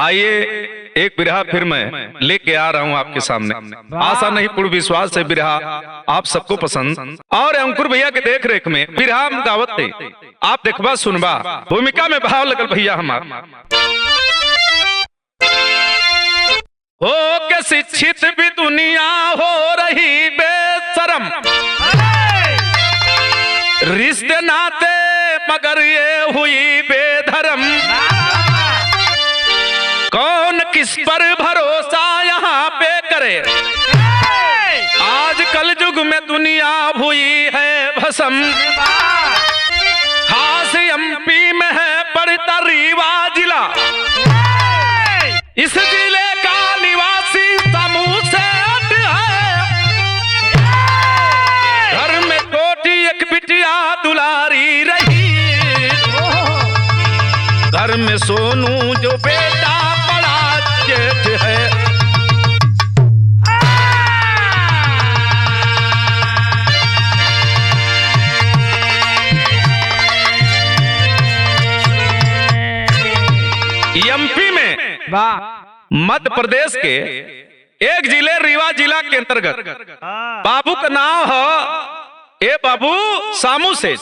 आइए एक बिरहा फिर मैं लेके आ रहा हूँ आपके सामने। आशा नहीं पूर्ण विश्वास से बिरहा आप सबको पसंद और अंकुर भैया के देख रेख में बिरहा हम दावत थे, आप देखबा सुनबा भूमिका में भाव लगल भैया हमार। हो के शिक्षित भी दुनिया हो रही बेशरम, रिश्ते नाते मगर ये हुई बेधर्म। कौन किस पर भरोसा यहाँ पे करे, आजकल युग में दुनिया हुई है भस्म। खास एमपी में है पड़ता रीवा जिला, इस जिले का निवासी समूह से है। घर में छोटी एक बिटिया दुलारी रही, घर में सोनू जो बेटा बड़ा जेठ है। एमपी में मध्य प्रदेश के एक जिले रीवा जिला के अंतर्गत बाबू का नाम है ए बाबू सामू से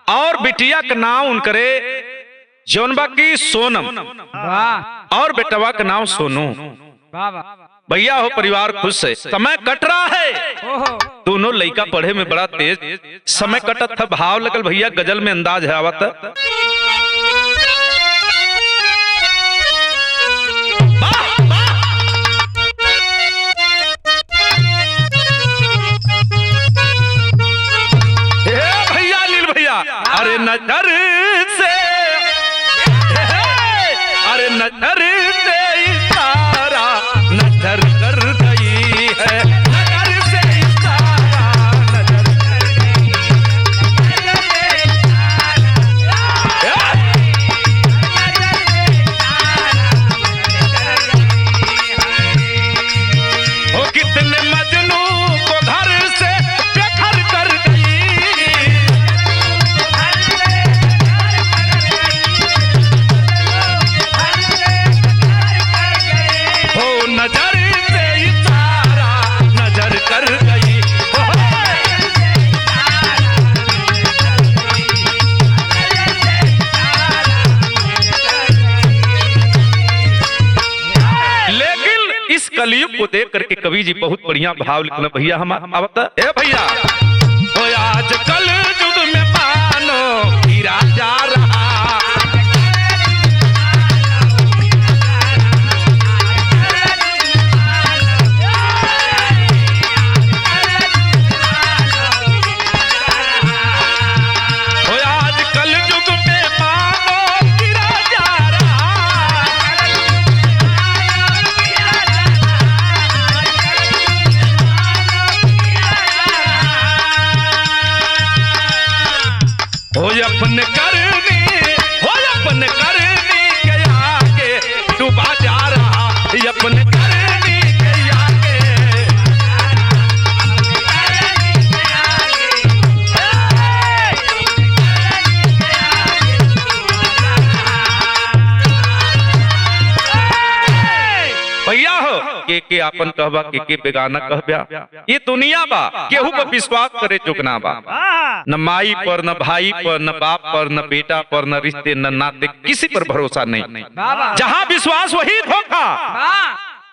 और बिटिया का नाम उनकरे जौनबा की सोनम और बेटवा का नाम सोनू। भैया हो परिवार खुश है, समय कट रहा है। दोनों लड़का पढ़े में बड़ा तेज समय कटत था, भाव लगल भैया गजल में अंदाज है आवत। भैया लील भैया अरे नजर से, अरे नजर से इशारा नजर कर गई है, नजर से इशारा नजर कर गई है। ओ कितने मजनू को घर से बेघर कर गई, नजर से इशारा नजर कर गई। लेकिन इस कलयुग को देख करके कवि जी बहुत बढ़िया भाव लिखना भैया हमारा। ए भैया आज कल युग में मानो हीरा जा रहा, अपने करनी के आगे डूबा जा रहा, अपने करनी के आगे। भैया हो के आपन कहबा के बेगाना कहबा, ये दुनिया बा केहू पर विश्वास करे चुकना बा, न माई पर न भाई पर न बाप पर न बेटा पर न रिश्ते न नाते, किसी पर भरोसा नहीं। जहाँ विश्वास वही धोखा,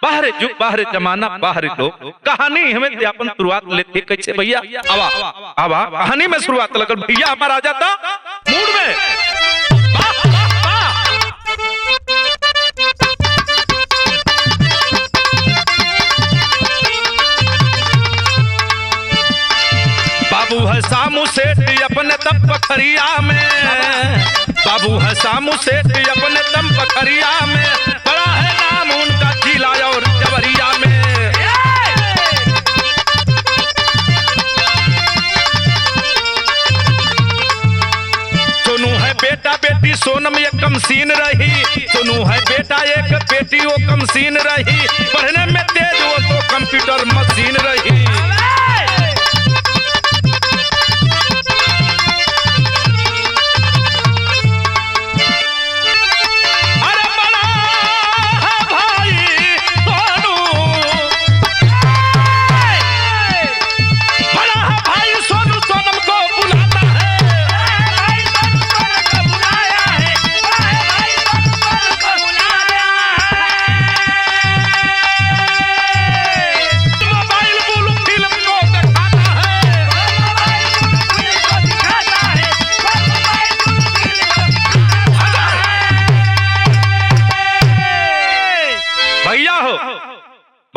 बाहर जुग बाहर जमाना बाहर लोग। कहानी हमें अपन शुरुआत लेते कैसे भैया, आवा आवा कहानी में शुरुआत लगल भैया हमारा आ जाता मूड में। बाबू है सामू सेठ अपने तब पखरिया में, बाबू है सामू सेठ अपने तब पखरिया में, बड़ा है नाम उनका जिला और जवरिया में। सोनू है बेटा बेटी सोनम एक कमसीन रही, सोनू है बेटा एक बेटी वो कमसीन रही, पढ़ने में तेज वो तो कंप्यूटर मशीन रही। अरे बड़ा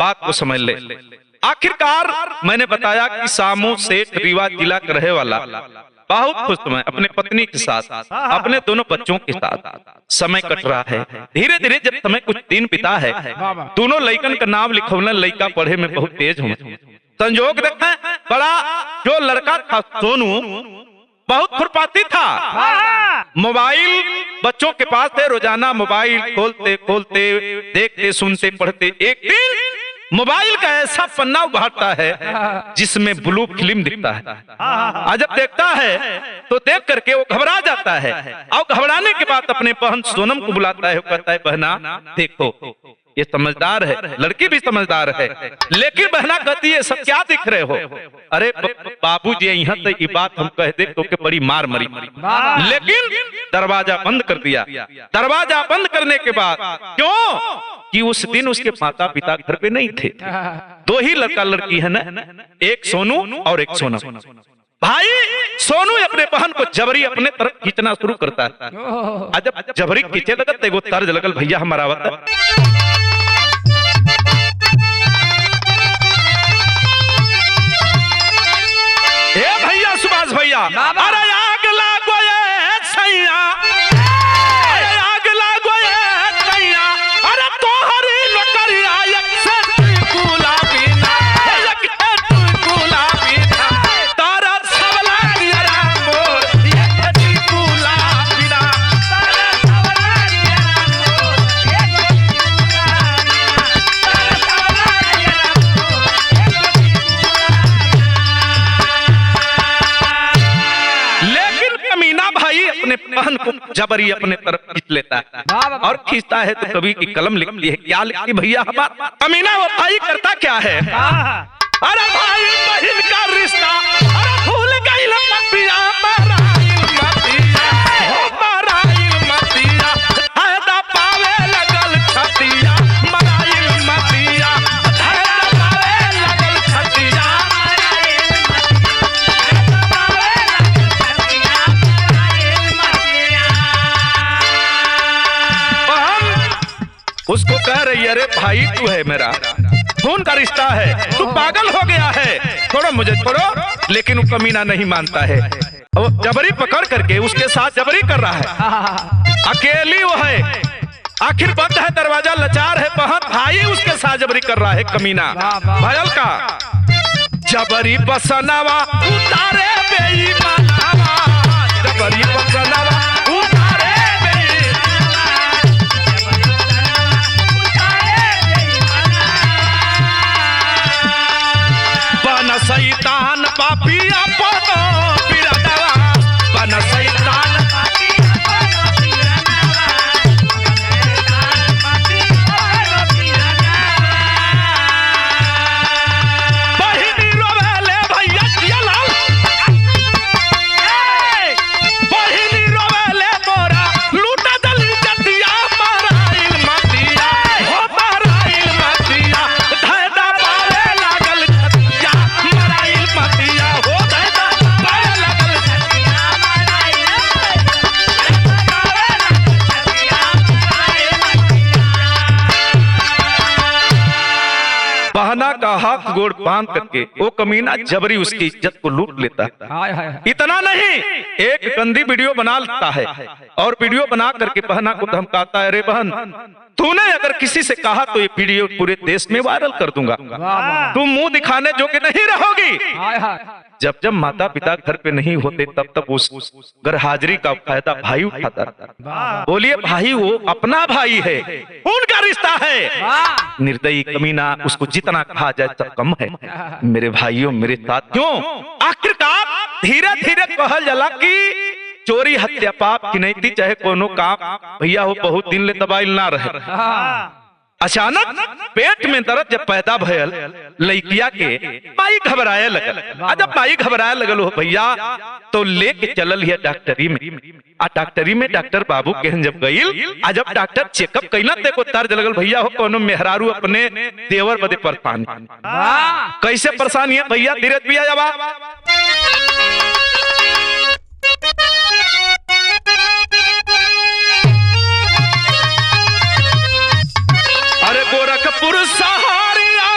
बात को समझ ले। आखिरकार मैंने बताया कि सामू सेठ रीवा जिला का रहे वाला बहुत खुश मैं अपने पत्नी के साथ, अपने दोनों बच्चों के साथ समय कट रहा है। धीरे धीरे जब समय कुछ दिन बीता है, दोनों लड़कन का नाम लिखवना, लड़का पढ़े में बहुत तेज हूँ। संजोग देखा बड़ा जो लड़का था सोनू बहुत खुरपाती था। मोबाइल बच्चों के पास थे, रोजाना मोबाइल खोलते खोलते देखते सुनते पढ़ते। एक दिन मोबाइल का ऐसा पन्ना उभारता है जिसमें ब्लू फिल्म दिखता है। आज जब देखता है तो देख करके वो घबरा जाता है और घबराने के बाद अपने बहन सोनम को बुलाता है, कहता है बहना देखो ये समझदार है, लड़की भी समझदार है, लेकिन बहना कहती है सब क्या दिख रहे हो? अरे बाबूजी यहाँ तो ये बात हम कह दे तो के बड़ी मार मरी, लेकिन दरवाजा बंद कर दिया। दरवाजा बंद करने के बाद क्यों कि उस दिन उसके माता पिता घर पे नहीं थे। दो ही लड़का लड़की है ना, एक सोनू और एक सोनम। भाई सोनू अपने बहन को जबरी अपने तरफ खींचना शुरू करता है। जब जबरी खींचे लगा तो वो तर्ज लगल भैया हमारा भैया सुभाष भैया, अरे आग लागो ये सैया, अरे आग लागो ये सैया, अरे तोहरी लोकरिया एक से गुलाबी ना, एक से गुलाबी ना, तारा सबला दिया मोर एक से गुलाबी ना, तारा सबला दिया मोर एक से गुलाबी ना, तारा सबला दिया मोर एक से अपने बहन को जबरी अपने तरफ खींच लेता है और खींचता है तो कभी की कलम लिखती है। क्या लिखती भैया हमारा कमीना वो भाई करता क्या है? अरे भाई बहन का रिश्ता, अरे भूल गई मतिया मराइल मतिया, हो मराइल मतिया, फायदा पावे लगल छतिया मराइल मतिया, फायदा पावे लगल छतिया उसको कह रही है अरे भाई तू है मेरा खून का रिश्ता है, तू पागल हो गया है, छोड़ो मुझे छोड़ो। लेकिन वो कमीना नहीं मानता है, वो जबरी पकड़ करके उसके साथ जबरी कर रहा है। अकेली वो है, आखिर बंद है दरवाजा, लाचार है बहन, भाई उसके साथ जबरी कर रहा है कमीना। भयल का जबरी बसनावा उतारे बेईमानवा, जबरी बसनावा उतारे बन सैतान पापिया पदो बिरदवा, बन सैतान पापिया पदो बिरदवा, सैतान पापिया पदो बिरदवा। बहिनी रोवेले भैया जियालाल, बहिनी रोवेले मोरा लूटा दली जतिया मराइल मतिया, हो मराइल मतिया, धैदा पावे लागल छतिया मराइल मतिया, हो धैदा पावे लागल छतिया मराइल बहना का हाथ गोड़ बांध करके वो कमीना जबरी उसकी इज्जत को लूट लेता है। इतना नहीं, एक गंदी वीडियो बना लेता है और वीडियो बना करके बहना को धमकाता है, अरे बहन तूने अगर किसी से कहा तो ये वीडियो पूरे देश में वायरल कर दूंगा, तुम मुंह दिखाने जो कि नहीं रहोगी। जब जब माता पिता घर पे नहीं होते तब तब उस घर हाजिरी का फायदा भाई उठाता था। बोलिए भाई वो अपना भाई है, उनका रिश्ता है। निर्दयी कमीना, उसको जितना कहा जाए तब कम है। मेरे भाइयों मेरे साथ क्यों आखिरकार धीरे धीरे कहल जला कि चोरी हत्या पाप की नहीं थी, चाहे कोनो काम भैया हो बहुत दिन ले दबाइल ना रहे। अचानक पेट में दर्द जब पैदा भयल लड़किया के, माई घबराए लगल। जब माई घबराए लगल हो भैया तो लेके चलल है डॉक्टरी में। डॉक्टरी में डॉक्टर बाबू के जब गईल, जब डॉक्टर चेकअप कैला ते तर्ज लगल भैया हो कोनो मेहरारू अपने देवर बदे परेशान। कैसे परेशान है भैया? धीरे भैया जब अरे गोरखपुर सहारिया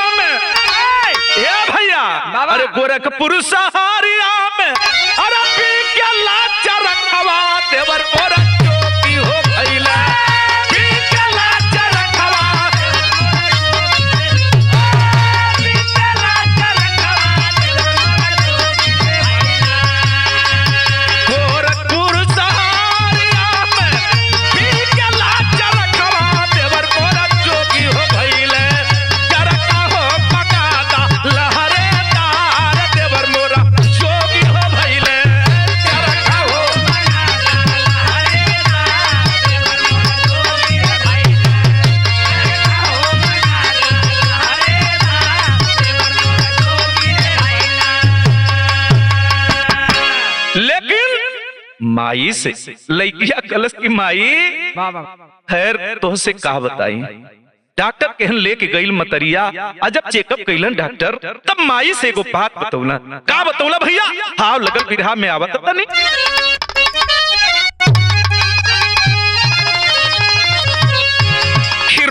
पोरा जोगी हो भइले बीतला चरखवा गोरखपुर सहारिया में बीतला चरखवा देवर पोरा जोगी हो भइले चरखा हो पकाता लहरेदार देवर मोरा जोगी हो भइले चरखा हो लेकिन माई से लइकिया कलश की माई खैर तो से का बताई डॉक्टर केहन लेके गईल मतरिया अजब चेकअप कैलन डॉक्टर तब माई से एगो बात बतौला का बतौला भैया हाव लगल बिरहा में आवत तनी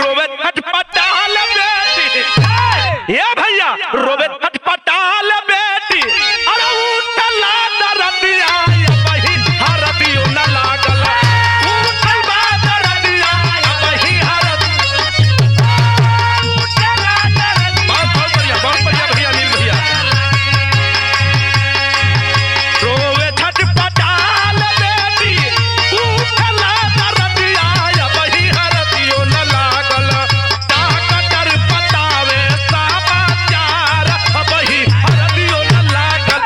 रोवे फटफटाल बेटी ये भैया रोवे फटफटाल बेटी अरे उठला दरदिया बही हरदियो न लागल उठल बा दरदिया बही हरद बहुत बढ़िया भैया नील भैया रोवे फटफटाल बेटी उठला दरदिया बही हरदियो न लागल डॉक्टर बतावे समाचार बही हरदियो न लागल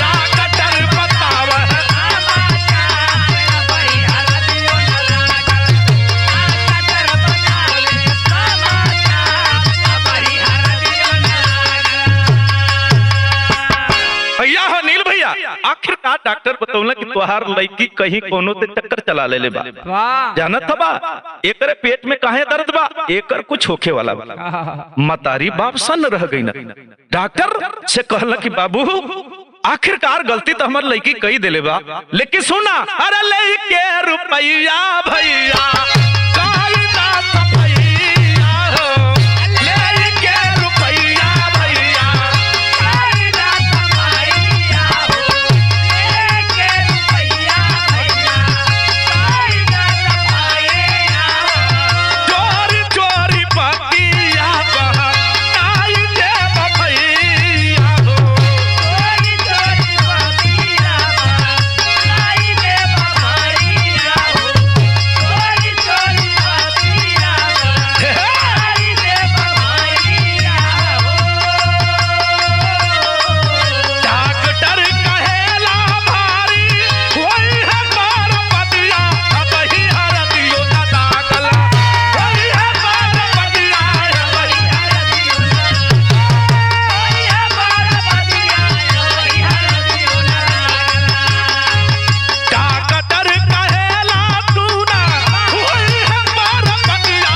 डॉक्टर बतावे भैया हो नील भैया आखिरकार डॉक्टर बतौला कि तोहार लड़की कहीं कोनो से चक्कर चला ले बा जानत बा एकरे पेट में काहे दर्द बा एकर कुछ होखे वाला बा मतारी बाप सन रह गई ना डॉक्टर से कहला कि बाबू आखिरकार गलती तो हमार लड़की कही देले बा लेकिन सुना अरे लइके रुपैया भैया कायदा सफैया हो लइके रुपैया भैया कायदा सफैया हो लइके रुपैया भैया कायदा सफैया चोरी चोरी बतिया बहा ताई दे भैया हो चोरी चोरी बतिया बहा ताई दे भैया हो चोरी चोरी बतिया बहा ताई दे भैया हो डॉक्टर कहेला भारी होई है मार बतिया बही हरदियो न लागल होई है मार बतिया बही हरदियो न होई है मार बतिया बही हरदियो न डॉक्टर कहेला तू ना होई है मार बतिया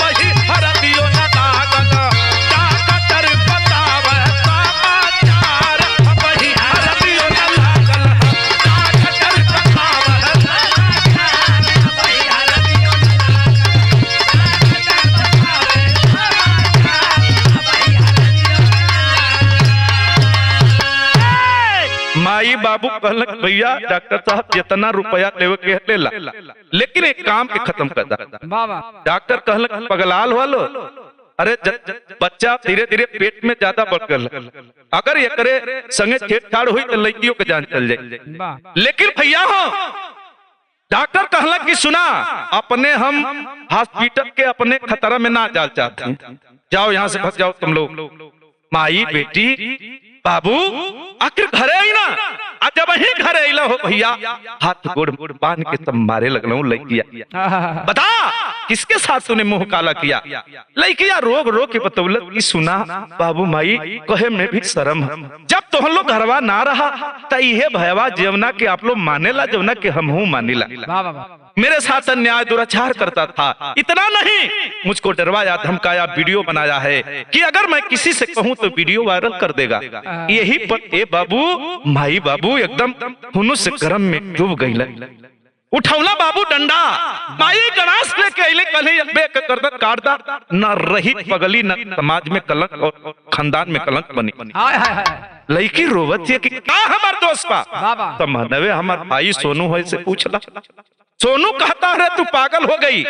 बही हरदियो न लागल डॉक्टर बतावे समाचार बही हरदियो न लागल डॉक्टर बतावे समाचार बही हरदियो न माई बाबू कहलक भैया डॉक्टर साहब जितना रुपया लेवे के लेला लेकिन एक काम के खत्म कर दा डॉक्टर कहलक पगलाल वालो अरे बच्चा धीरे धीरे पेट में ज्यादा बढ़ गल अगर एकरे संगे छेड़छाड़ हुई तो लड़कियों के जान चल जाए लेकिन भैया हो डॉक्टर कहला कि सुना अपने हम हॉस्पिटल के अपने खतरा में ना जा चाहते हैं जाओ यहाँ से फंस जाओ तुम लोग माई बेटी बाबू आखिर घरे आई ना आज जब ही घरे अला हो भैया हाथ गोड़ बांध के सब मारे लगल लड़किया बता किसके साथ तूने मुंह काला किया लड़किया रोग रोग के बतौलत की सुना बाबू माई कहे में भी शर्म है जब तो हम लोग घरवा ना रहा तो ये भयवा जवना के आप लोग मानेला जवना के हम हूँ मानेला मेरे साथ अन्याय दुराचार करता था इतना नहीं मुझको डरवाया धमकाया वीडियो बनाया है कि अगर मैं किसी से कहूं तो वीडियो वायरल कर देगा यही पर ए बाबू माई बाबू एकदम हुनुस से गर्म में डूब गई उठौला बाबू डंडा माई गणास लेके अइले कले अबे करदर काटदा न रही पगली न समाज में कलंक और खानदान में कलंक बनी। हाय हाय हाय लड़की रोवत है कि का हमार दोस्त बा तो मनवे हमार भाई सोनू है से पूछला। सोनू कहता है तू पागल हो गई,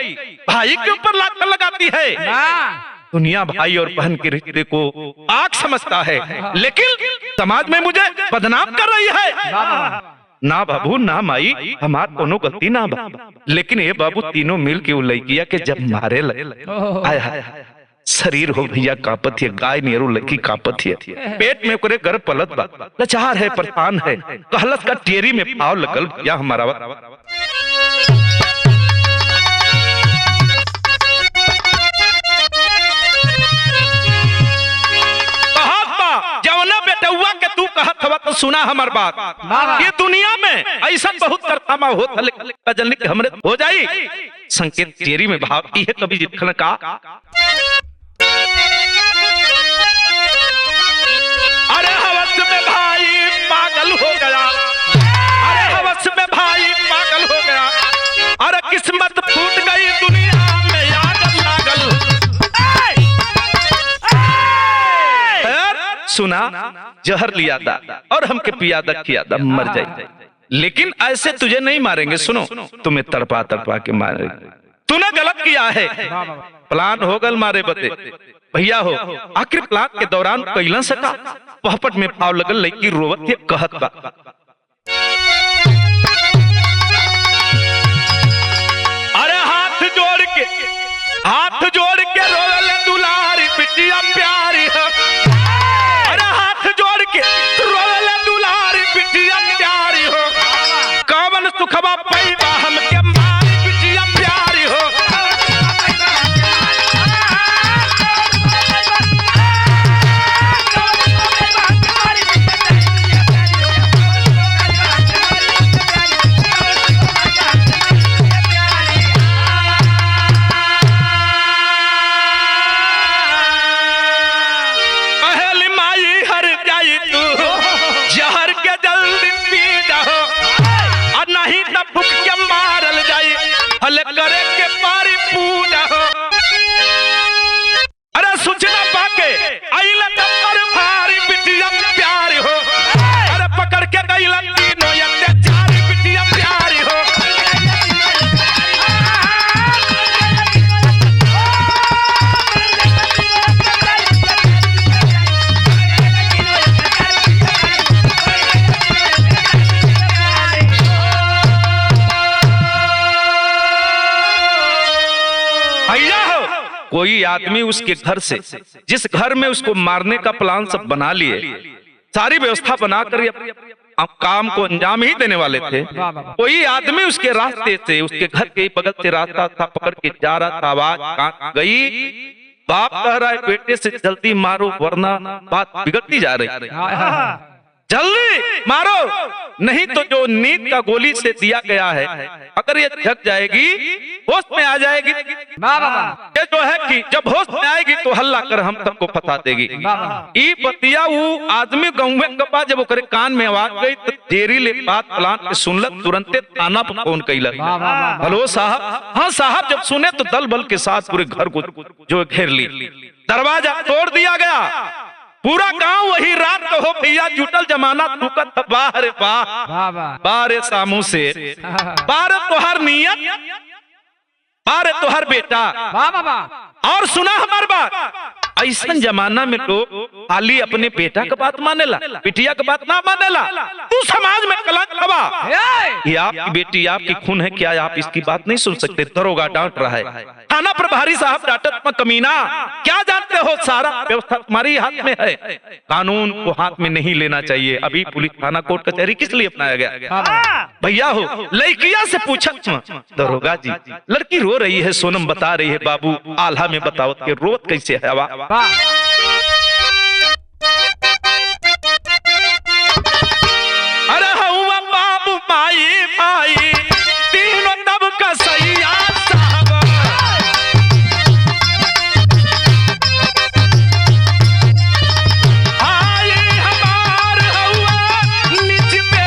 भाई के ऊपर लात लगाती है। दुनिया भाई और बहन के रिश्ते को आग समझता है, लेकिन समाज में मुझे बदनाम कर रही है। ना बाबू ना माई हमार कोनो गलती ना बा, लेकिन ये बाबू तीनों मिल के लड़किया के जब मारे आय हाय शरीर हो भैया कापत है, गाय नेहरू लड़की कापत है, पेट में करे गर्भ पलत बा, लाचार है परेशान है, कहलत का टेरी में पाव लगल भैया हमारा बेटुआ के तू कहत हवा तो सुना हमार बात। ये दुनिया में ऐसा बहुत करतामा होता लेकिन कि हमरे हो जाई संकेत तेरी में भाव ये कभी जितखन का अरे हवस में भाई पागल हो गया, अरे हवस में भाई पागल हो गया, अरे किस्मत फूट गई दुनिया में आग लागल। सुना जहर लिया था और हमके पिया था किया था मर जाए, लेकिन ऐसे तुझे नहीं मारेंगे, सुनो तुम्हें तड़पा तड़पा के मारेंगे। तूने गलत किया है, प्लान हो गल मारे बते भैया हो। आखिर प्लान के दौरान कैला सका पहपट में पाव लगल लड़की रोवत के कहत बा अरे हाथ जोड़ के रोवल दुलारी बिटिया प्यारी है, सुखबा पैदा हमके मारी बिटिया प्यारी हो। पहली माई हर जाई तू जहर के जल्दी पी जाओ, नहीं तब भूख के मारल जाई हले करे के पारी पूजा हो। अरे सूचना पाके आइला तब भारी बिटिया प्यारी हो, अरे पकड़ के गइला तीनों यते चारी बिटिया प्यारी हो। कोई आदमी उसके घर से जिस घर में उसको मारने का प्लान सब बना लिए, सारी व्यवस्था बनाकर काम को अंजाम ही देने वाले थे, कोई आदमी उसके रास्ते से उसके घर के बगल से रास्ता था पकड़ के जा रहा था, आवाज गई बाप कह रहा है बेटे से जल्दी मारो वरना बात बिगड़ती जा रही है, जल्दी मारो नहीं तो जो नींद का गोली से दिया गया है अगर ये जग जाएगी होश में आ जाएगी, ये जो है कि जब होश में आएगी तो हल्ला कर हम सबको फंसा देगी। ई बतिया वो आदमी गाँव में कपा जब ओकरे कान में आवाज गई तो देरी ले बात प्लान के सुनलत तुरंते थाना पर फोन कैलक। हेलो साहब, हाँ साहब। जब सुने तो दल बल के साथ पूरे घर को जो घेर ली, दरवाजा तोड़ दिया गया, पूरा गांव वही रात को हो भैया जुटल जमाना तुकत बाहरे बारे सामू से बारे तोहर नियत बारे तोहर बेटा और सुना हमार बात। ऐसा जमाना में लोग खाली अपने बेटा का बात मानेला, बिटिया का बात ना मानेला। तू समाज में कलंक हवा, ये आपकी बेटी आपकी खून है, क्या आप इसकी बात नहीं सुन सकते? दरोगा डांट रहा है, थाना प्रभारी साहब डांटत में कमीना, क्या जानते हो सारा व्यवस्था तुम्हारी हाथ में है, कानून को हाथ में नहीं लेना चाहिए। अभी पुलिस थाना कोर्ट कचहरी किस लिए अपनाया गया? भैया हो लड़किया से पूछा दरोगा जी लड़की रो रही है, सोनम बता रही है बाबू आल्हा में बताओ कि रोत कैसे है? अरे हुआ बाबू माई माई तीनों तब का सैया साहब, आई हमार हुआ निज पे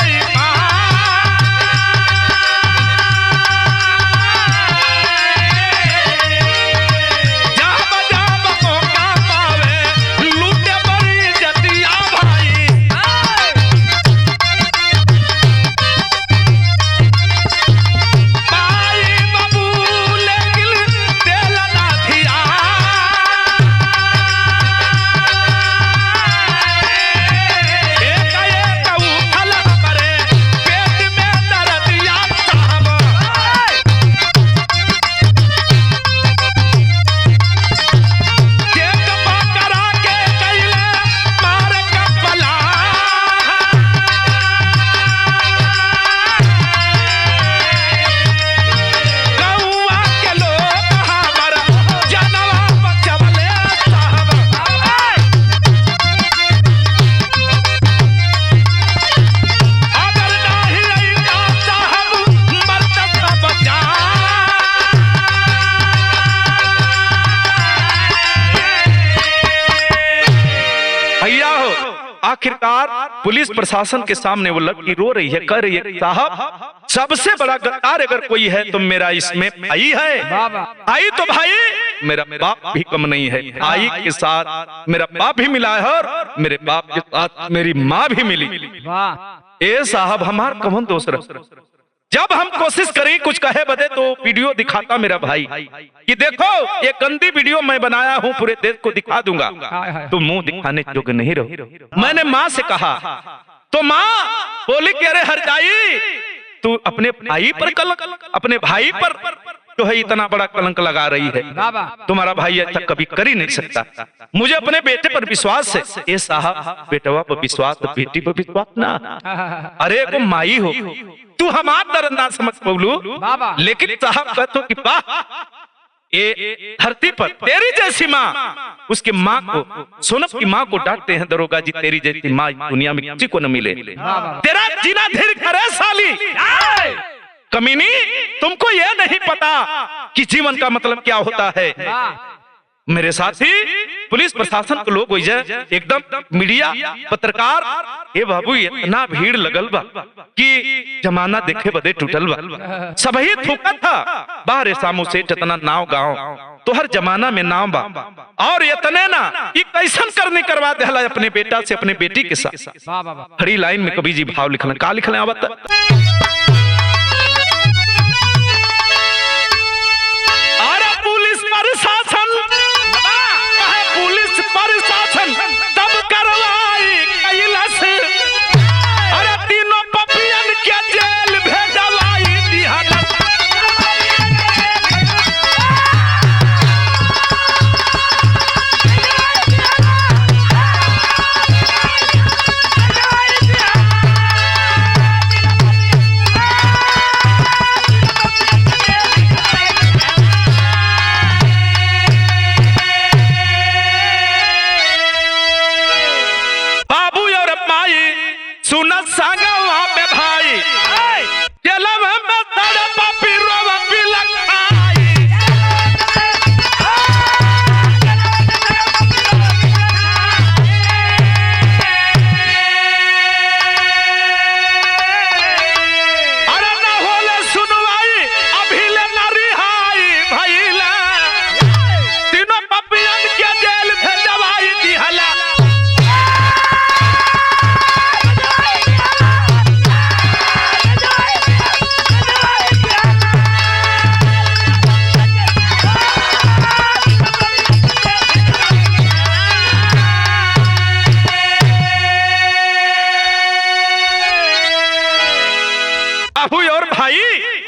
आखिरकार पुलिस प्रशासन के सामने वो लड़की रो रही है, कह रही है साहब सबसे बड़ा गद्दार अगर कोई है तो मेरा इसमें भाई है। भाई तो भाई मेरा बाप भी कम नहीं है, भाई के साथ मेरा बाप भी मिला है और मेरे बाप के साथ मेरी माँ भी मिली। ए साहब हमार कौन दोस्त, जब हम कोशिश करें कुछ कहे बदे तो वीडियो दिखाता मेरा भाई कि देखो ये गंदी वीडियो मैं बनाया हूँ, पूरे देश को दिखा दूंगा, तुम मुंह दिखाने योग्य नहीं रहो। मैंने माँ से कहा तो माँ बोली कि अरे हरजाई तू अपने भाई पर कलंक, अपने भाई पर जो है इतना बड़ा कलंक लगा रही है, तुम्हारा भाई ऐसा कभी कर ही नहीं सकता। मुझे अपने बेटे पर विश्वास है। ये साहब बेटवा पर विश्वास तो बेटी पर विश्वास ना, अरे को माई हो तू हमार दरअंदाज समझ पौलू, लेकिन साहब कहते कि वाह ये धरती पर तेरी जैसी माँ, उसके माँ को सोनम की माँ को डांटते हैं दरोगा जी, तेरी जैसी माँ दुनिया में किसी को न मिले। तेरा जीना धीर करे साली कमीनी, तुमको यह नहीं पता कि जीवन का मतलब क्या होता है। मेरे साथी पुलिस प्रशासन के लोग एकदम मीडिया पत्रकार, ये बाबू इतना भीड़ लगल बा कि जमाना देखे बदे टूटल बा, सब ही थूका था बाहर सामू से जितना नाव गाँव तो हर जमाना में नाम बा, और इतने ना ये कैसन करने करवा दे अपने बेटा से अपने बेटी के साथ। खड़ी लाइन में कभी जी भाव लिखना का लिखना आवत प्रशासन, पुलिस प्रशासन तब करवाई कैलाश, अरे तीनों पपियन के जेल भेजवाई दिहला।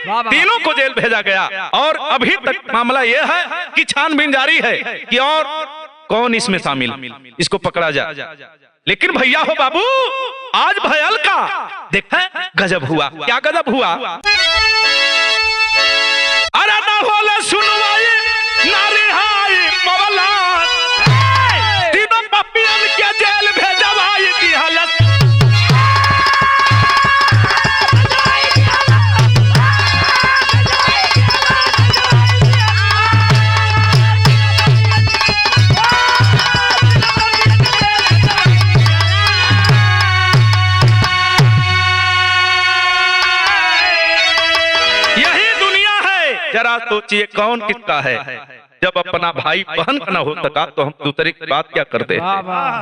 तीनों को जेल भेजा गया और अभी तक मामला यह है कि छानबीन जारी है कि और कौन इसमें शामिल, इसको पकड़ा जाए। लेकिन भैया हो बाबू आज भयल का देखा गजब हुआ, क्या गजब हुआ, अरे ना होले सुनवाई ना रिहाई पवला, तीनों पपियन के जेल भेजवाई की हालत। जरा सोचिए कौन किसका है, जब अपना भाई बहन का ना हो सका तो हम दूसरे की बात क्या करते हैं।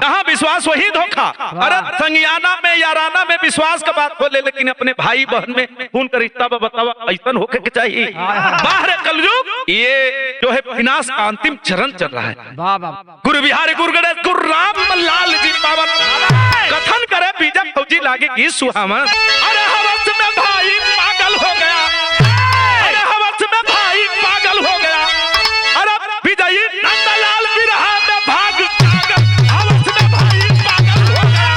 कहाँ विश्वास वही धोखा, अरे संज्ञाना में याराना में विश्वास का बात हो ले, लेकिन अपने भाई बहन में खून का रिश्ता बतावा ऐसा होके के चाहिए। बाहर कलयुग ये जो है विनाश का अंतिम चरण चल रहा है। गुरु बिहारी गुरु गणेश गुरु राम लाल जी पावन कथन करे बीजा फौजी लागे की सुहावन, अरे हवस में भाई पागल हो गया, पागल हो गया, अरे विजयी नंदलाल बिरहा में भाग हवस में भाई पागल हो गया।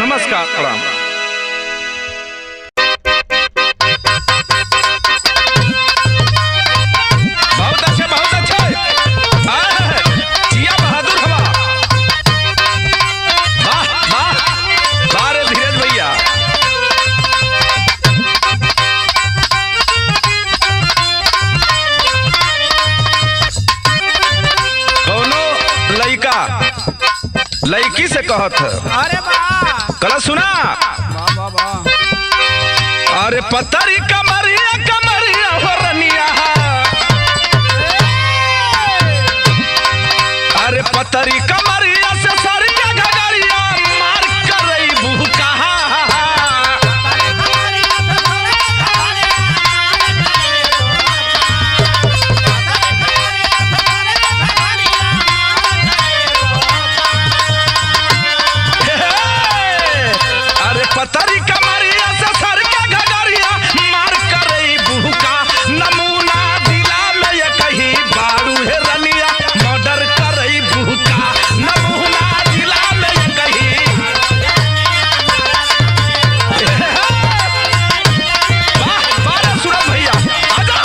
नमस्कार प्रणाम। लड़की से कहत है। अरे वाह कला सुना वाह वाह। अरे पतरी कमरिया कमरिया हो रनिया, अरे पतरी कमरिया से सरिया घगरिया मार करई बुका। अरे पतरी कमरिया से सरिया घगरिया मार करई बुका। नमूना दिला में ये कहीं बारू है रनिया मर्डर करई बुका। नमूना दिला में ये कहीं वाह वाह सूरज भैया आजा।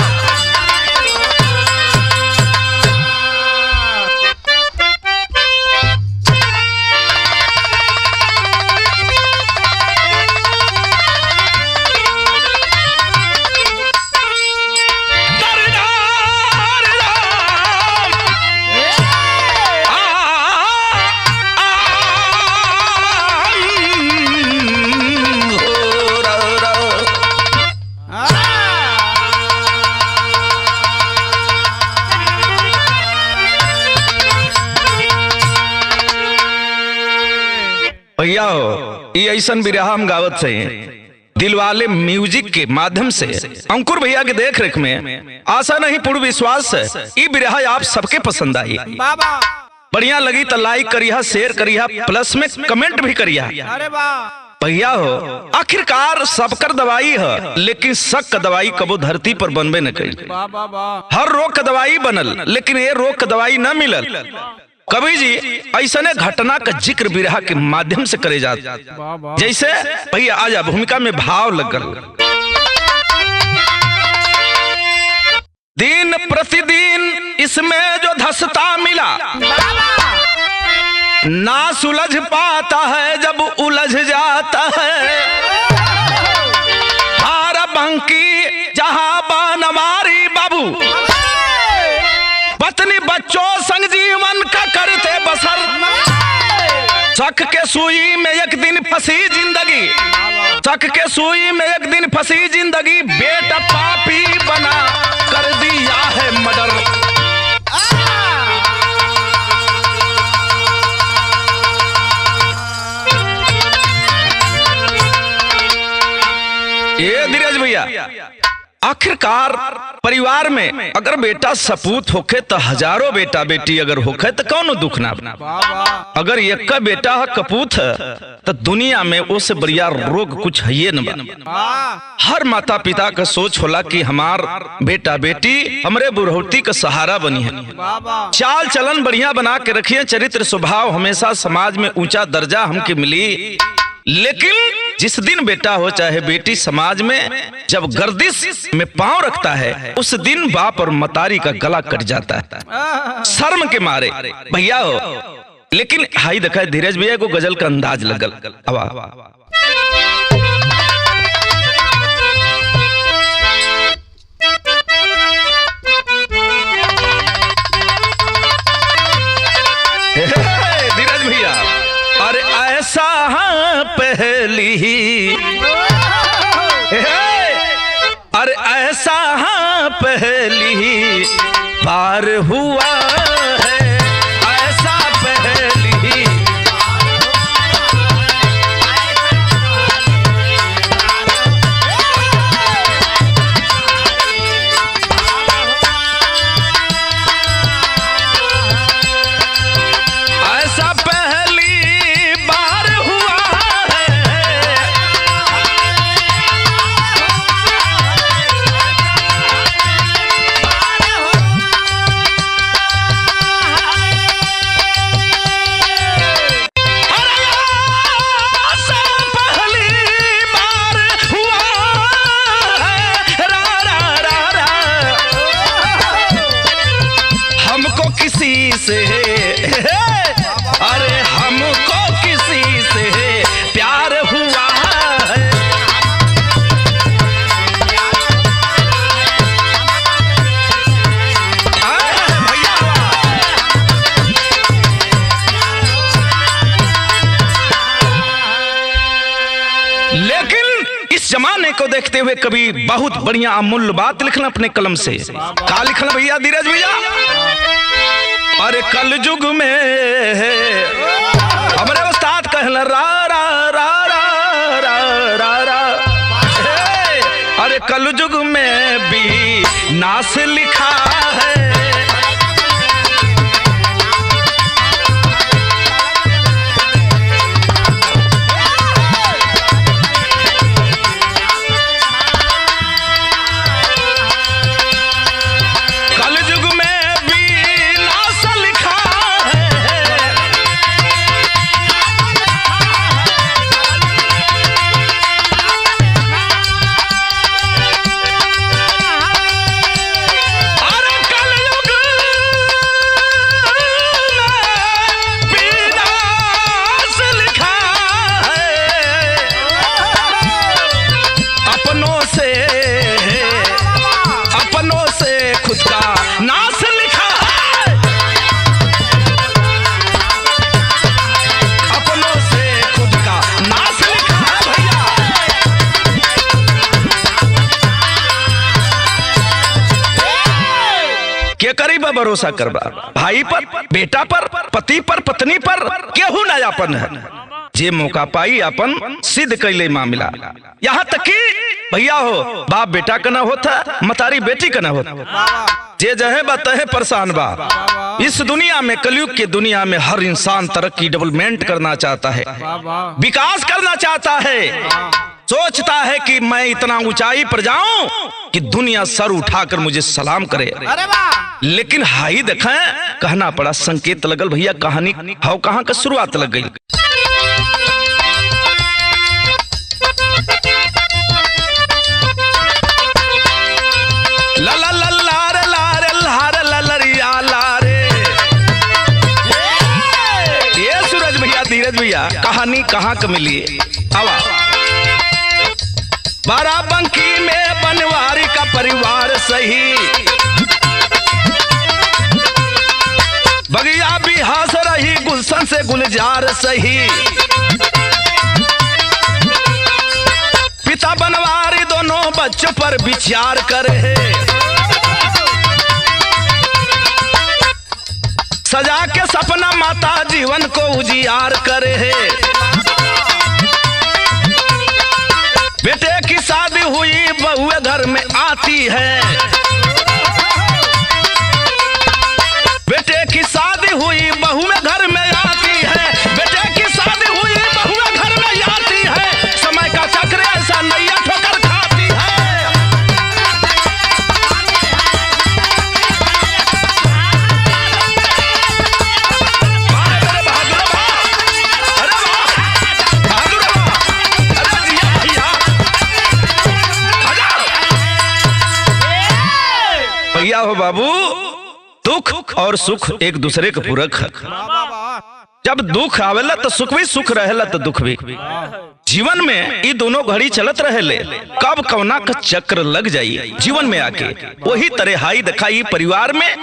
भैया हो ये ऐसन बिरहा हम गावत से दिलवाले म्यूजिक के माध्यम से अंकुर भैया के देख रेख में आशा नहीं पूर्ण विश्वास है ये बिरहा आप सबके पसंद आई। बाबा बढ़िया लगी तो लाइक करिया शेयर करिया प्लस में कमेंट भी करिया। अरे वाह भैया हो आखिरकार सबकर दवाई है लेकिन शक का दवाई कबो धरती पर बनबे न करी। वाह वाह वाह। हर रोग का दवाई बनल लेकिन ये रोग का दवाई न मिलल। कवि जी ऐसने घटना का जिक्र बिरहा के माध्यम से करे जाते वाह वाह। जैसे भैया आजा भूमिका में भाव लगल। दिन प्रतिदिन इसमें जो धसता मिला ना सुलझ पाता है जब उलझ जाता है। हारा बंकी जहां बनवारी बाबू पत्नी बच्चों संग जीवन का करते बसर। शक के सुई में एक दिन फंसी जिंदगी, शक के सुई में एक दिन फंसी जिंदगी। बेटा पापी बना कर दिया है मर्डर। ये धीरज भैया आखिरकार परिवार में अगर बेटा सपूत होखे तो हजारों बेटा बेटी अगर होखे तो कौन दुख ना। अगर एक का बेटा है कपूत है तो दुनिया में उससे बढ़िया रोग कुछ है ये न। हर माता पिता का सोच होला कि हमार बेटा बेटी हमरे बुढ़ौती का सहारा बनी है। चाल चलन बढ़िया बना के रखिए, चरित्र स्वभाव हमेशा समाज में ऊंचा दर्जा हमके मिली। लेकिन जिस दिन बेटा हो चाहे बेटी समाज में जब गर्दिश में पांव रखता है उस दिन बाप और मतारी का गला कट जाता है शर्म के मारे। भैया हो लेकिन हाई देखा धीरज भैया को गजल का अंदाज लगल। धीरज भैया अरे ऐसा हाँ पहली अरे ऐसा हाँ पहली बार हुआ है। ऐसा पहली ऐसा पहली बार हुआ है। किसी से अरे हमको किसी से प्यार हुआ है। भैया देखते हुए कभी बहुत बढ़िया अमूल्य बात लिखना अपने कलम से। क्या लिखना भैया धीरज भैया? अरे कल युग में हमारे उस्ताद कहला रा रा रा रा रा रा रा, अरे कल युग में भी नास लिखा है। भरोसा करबा भाई पर, बेटा पर, पति पर, पत्नी पर केहू न यापन है। जे मौका पाई अपन सिद्ध कैले मामला। यहाँ तक कि भैया हो बाप बेटा का ना होता, मतारी बेटी का ना होता। जे जहे बतहे परेशान बा। इस दुनिया में, कलयुग की दुनिया में हर इंसान तरक्की डेवलपमेंट करना चाहता है, विकास करना चाहता है, सोचता है कि मैं इतना ऊंचाई पर जाऊं कि दुनिया सर उठाकर मुझे सलाम करे। लेकिन हाई देखें कहना पड़ा, संकेत लगल भैया, कहानी हाउ कहां का शुरुआत लग गई। ला ला ला ला रे ला रे ला रे ला ला रिया ला रे। ये सूरज भैया धीरज भैया कहानी कहां का मिली? आवा। बाराबंकी में बनवारी का परिवार सही, बगिया भी हंस रही गुलशन से गुलजार सही। पिता बनवारी दोनों बच्चों पर विचार करे, सजा के सपना माता जीवन को उजियार करे। बेटे की शादी हुई बहू घर में आती है, बेटे की शादी हुई बहू घर में आती है, बेटे की शादी हुई बहू घर में आती है। समय का चक्र ऐसा नैया ठोकर खाती है। अरे बहादुर अरे बहादुर अरे जिया भैया भैया हो बाबू। दुख और सुख एक दूसरे के पूरक है। जब दुख आवेला तो सुख भी, सुख रहेला तो दुख भी। जीवन में ये दोनों घड़ी चलत रहेले, कब कवना का चक्र लग जाई जीवन में आके वही तरह हाई दिखाई। परिवार में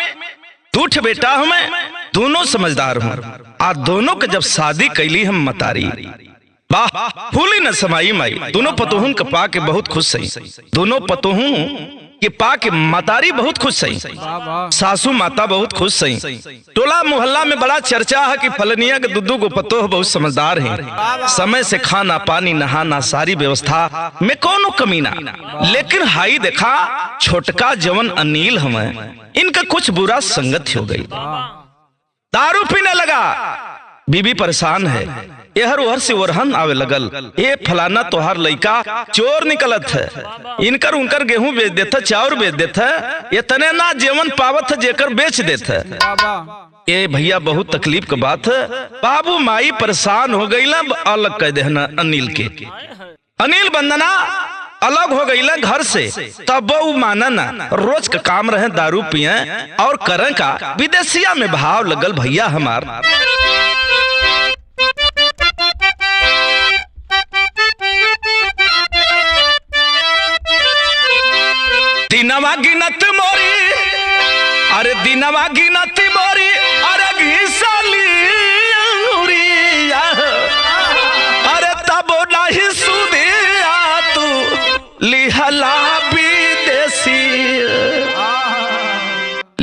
दूठ बेटा हूं मैं, दोनों समझदार हूं, आ दोनों के जब शादी कैली हम मतारी, वाह फूली न समाई माई। दोनों पतोहन के पा के बहुत खुश सही, दोनों पतोहन के पा के मतारी बहुत खुश सही, सासू माता बहुत खुश सही। टोला मोहल्ला में बड़ा चर्चा है कि फलनिया के दुद्दू को पतोह बहुत समझदार हैं, समय से खाना पानी नहाना सारी व्यवस्था में कोनो कमी ना। लेकिन हाई देखा छोटका जवन अनिल हमें, इनका कुछ बुरा संगत हो गई, दारू पीने लगा। बीबी परेशान है, एहर ओहर से ओरहन आवे लगल, ये फलाना तोहार लइका चोर निकलत है, इनकर उनकर गेहूं बेच देता, चाउर बेच देता, इतने ना जेवन पावत है जेकर बेच देता। ये भैया बहुत तकलीफ का बात है। बाबू माई परेशान हो गई, अलग कह देना अनिल के। अनिल बंदना अलग हो गई घर से, तब वो माना ना, रोज का काम रहे दारू पिए और करें का। विदेशिया में भाव लगल भैया हमार। दिनवा गिनत मोरी, अरे दिनवा गिनत मोरी, अरे घिसली अरे तब नहीं सुधिया तू लिह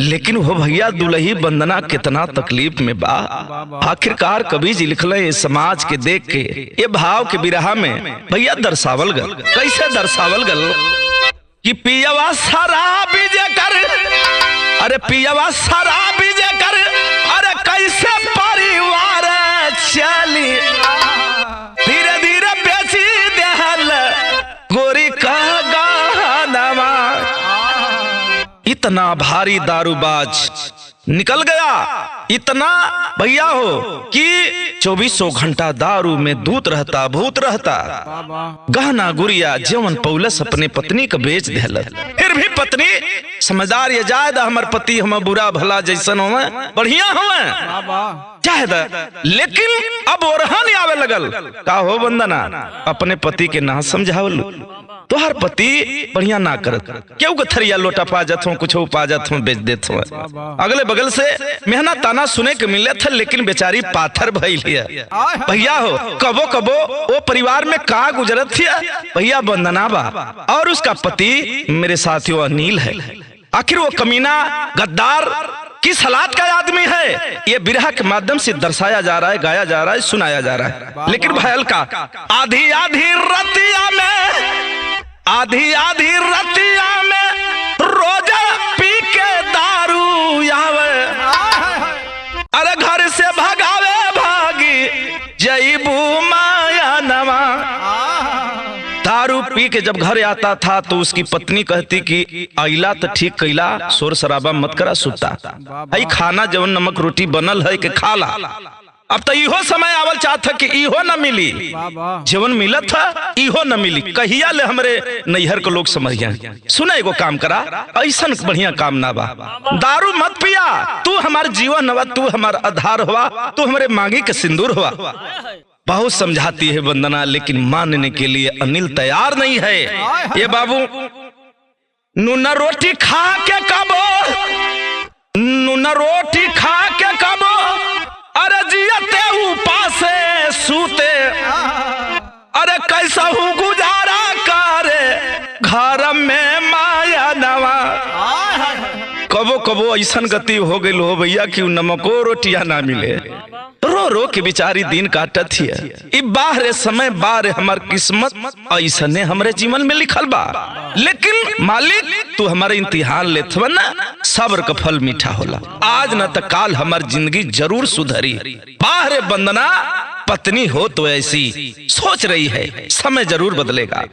लेकिन वो भैया दुल्ही बंदना कितना तकलीफ में बा। आखिरकार कवि जी लिखले इस समाज के देख के ये भाव के बिरहा में भैया दर्शावल गल। कैसे दर्शावल गल कि पियवा शराबी जे कर, अरे पियवा शराबी जे कर, अरे कैसे परिवार चली, धीरे धीरे बेची देहल गोरी का गहनवा। इतना भारी दारूबाज निकल गया, इतना भैया हो कि 2400 घंटा दारू में दूत रहता, भूत रहता। गहना गुड़िया जीवन पौलस अपने पत्नी का बेच दिल, फिर भी पत्नी समझदार ये जायद हमर पति हम बुरा भला जैसन हो बढ़िया हो जायद। लेकिन अब ओरहन आवे लगल का हो बंदना अपने पति के ना समझावल, तोहर पति बढ़िया ना करत, क्यों थरिया लोटा पा जात हो, कुछ पा जात हो, बेच देत हो। अगले बगल से मेहनत ताना सुने के मिले थे, लेकिन बेचारी पाथर भइल है। भैया हो कबो कबो वो परिवार में का गुजरत थी भैया बंदना बा, और उसका पति मेरे साथियों अनिल है। आखिर वो कमीना गद्दार किस हालात का आदमी है, ये बिरहा के माध्यम से दर्शाया जा रहा है, गाया जा रहा है, सुनाया जा रहा है। लेकिन भयल का आधी आधी रतिया में, आधी आधी रतिया में रोजा पी के दारू आवे, अरे घर से भगावे भागी जईबू माया नवा। दारू पी के जब घर आता था तो उसकी पत्नी कहती कि आइला तो ठीक कैला, शोर शराबा मत करा, सुता आई खाना जवन नमक रोटी बनल है के खा ला। अब तो इहो समय आवल चाहत कि इहो न मिली, जीवन मिलत था इहो न मिली, कहिया ले हमरे नैहर के लोग समझिया। सुना एगो काम करा, ऐसा बढ़िया काम ना बा, दारू मत पिया, तू हमार जीवन हुआ, तू हमार आधार हुआ, तू हमारे मांगी के सिंदूर हुआ। बहुत समझाती है वंदना, लेकिन मानने के लिए अनिल तैयार नहीं है। ये बाबू नूना रोटी खा के कबो, नूना रोटी खा के कबो, अरे जियते उपासे सूते, अरे कैसा हूँ गुजारा करे घर में माया नवा। कबो कबो ऐसा गति हो गई हो भैया कि नमको रोटियां ना मिले, रो रो के बिचारी दिन काटत है। बाहरे समय बाहरे हमार किस्मत ऐसने हमरे जीवन में लिखल बा, लेकिन मालिक तू हमारे इम्तिहान लेत ना, सब्र का फल मीठा होला, आज न तो काल हमार जिंदगी जरूर सुधरी। बाहरे बंदना पत्नी हो तो ऐसी सोच रही है, समय जरूर बदलेगा,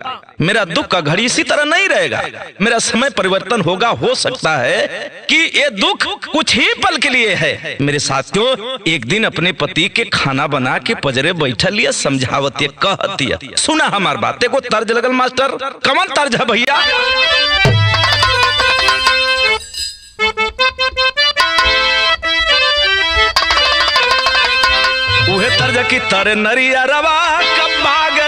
मेरा दुख का घड़ी इसी तरह नहीं रहेगा, मेरा समय परिवर्तन होगा। हो सकता है कि ये दुख कुछ ही पल के लिए है। मेरे साथियों एक दिन अपने पति के खाना बना के पजरे बैठा लिया, समझावती कहती, सुना हमार बातें को तर्ज लगल मास्टर, कमन तर्ज है भैया। उहे तर्ज की तर नरिया रवा कबाग।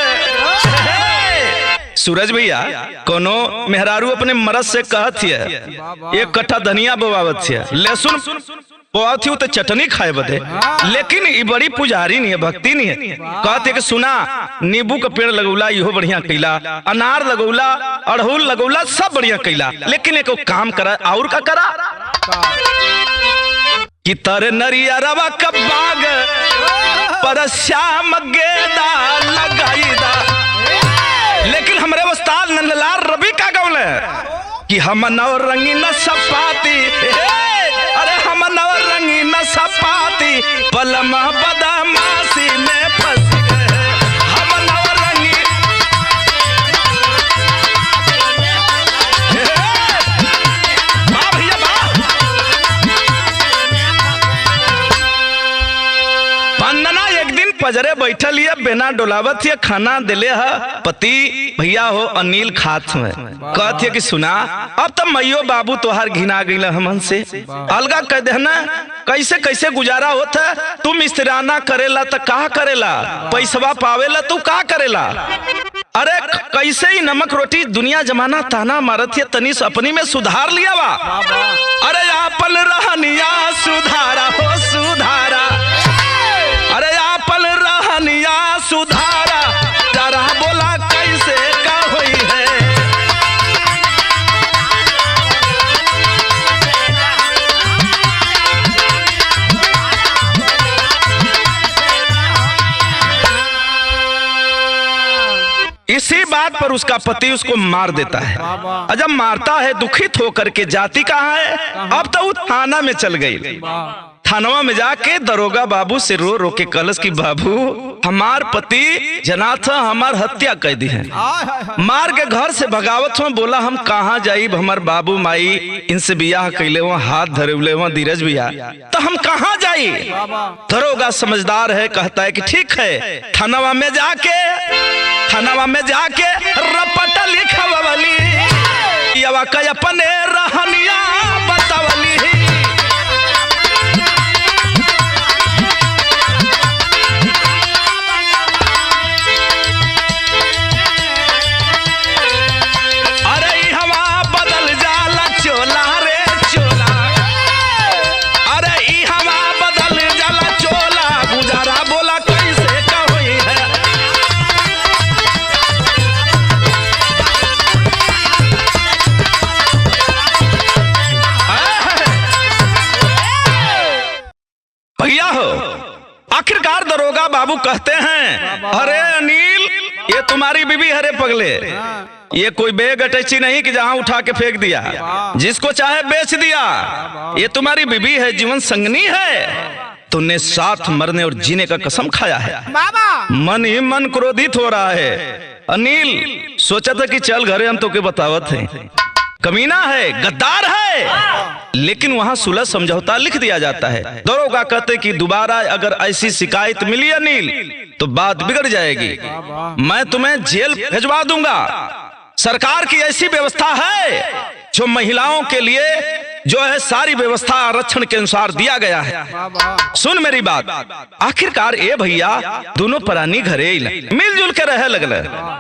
सूरज भैया कोनो मेहरारू अपने मरद से कहत है एक कट्ठा धनिया बोवावत है, लहसुन बोवावत तो चटनी खाए बदे, लेकिन ये बड़ी पुजारी नहीं है, भक्ति नहीं है। कहते कि सुना नींबू का पेड़ लगौला इहो बढ़िया कैला, अनार लगौला, अड़हुल लगौला, सब बढ़िया कैला, लेकिन एक काम करा, और का करा कि तर नरिया रवा कबाग पर श्याम गेदा लगाईदा। लेकिन हमरे उस्ताद नंदलाल रवि का गौल कि हम नव रंगीन सपाती, अरे हम नव रंगीन सपाती पलमा बदमाशी में फंस गए, हम नव रंगीन। वाह भैया वाह। वंदना एक दिन पजरे बैठल है, बेना डोलावत है, खाना दिले है, पति भैया हो अनिल खात में कहती है कि सुना अब तो मैयो बाबू तोहार घिना गई हमन से, अलगा कह देना, कैसे कैसे गुजारा होता है, तुम इस्तिराना करेला तो का करेला, पैसवा पावेला तू का करेला, अरे कैसे ही नमक रोटी दुनिया जमाना ताना मारत है, तनिस अपनी में सुधार लिया वा, अरे आपन रहनिया सुधारा हो सुधारा, अरे आपन रहनिया सुधारा, जरा बोला कैसे का होई है। इसी बात पर उसका पति उसको मार देता है। और जब मारता है दुखित होकर के जाती कहाँ है, अब तो वो थाना में चल गई। थानवा में जाके दरोगा बाबू से रो रो के कलश की बाबू हमार पति जना था हमार हत्या कर दी है, मार के घर से भगावत हो। बोला हम कहाँ जाइब, हमार बाबू माई इनसे बियाह कैले हुआ, हाथ धरे हुआ धीरज भैया, तो हम कहाँ जाई। दरोगा समझदार है, कहता है कि ठीक है थानवा में जाके रपट लिखवली अपने रहनिया बतावली। आखिरकार दरोगा बाबू कहते हैं अरे अनिल ये तुम्हारी बीबी हरे पगले, ये कोई बेग अटैची नहीं कि जहां उठा के फेंक दिया, जिसको चाहे बेच दिया। ये तुम्हारी बीबी है, जीवन संगनी है। तुमने साथ मरने और जीने का कसम खाया है। मन ही मन क्रोधित हो रहा है। अनिल सोचा था कि चल घरे हम तो के बतावत हैं, कमीना है, गद्दार है, लेकिन वहां सुलह समझौता लिख दिया जाता है। दरोगा कहते कि दोबारा अगर ऐसी शिकायत मिली अनिल तो बात बिगड़ जाएगी, मैं तुम्हें जेल भिजवा दूंगा। सरकार की ऐसी व्यवस्था है जो महिलाओं के लिए जो है सारी व्यवस्था आरक्षण के अनुसार दिया गया है। सुन मेरी बात, आखिरकार ए भैया दोनों प्राणी घरे मिलजुल के रहे लगल।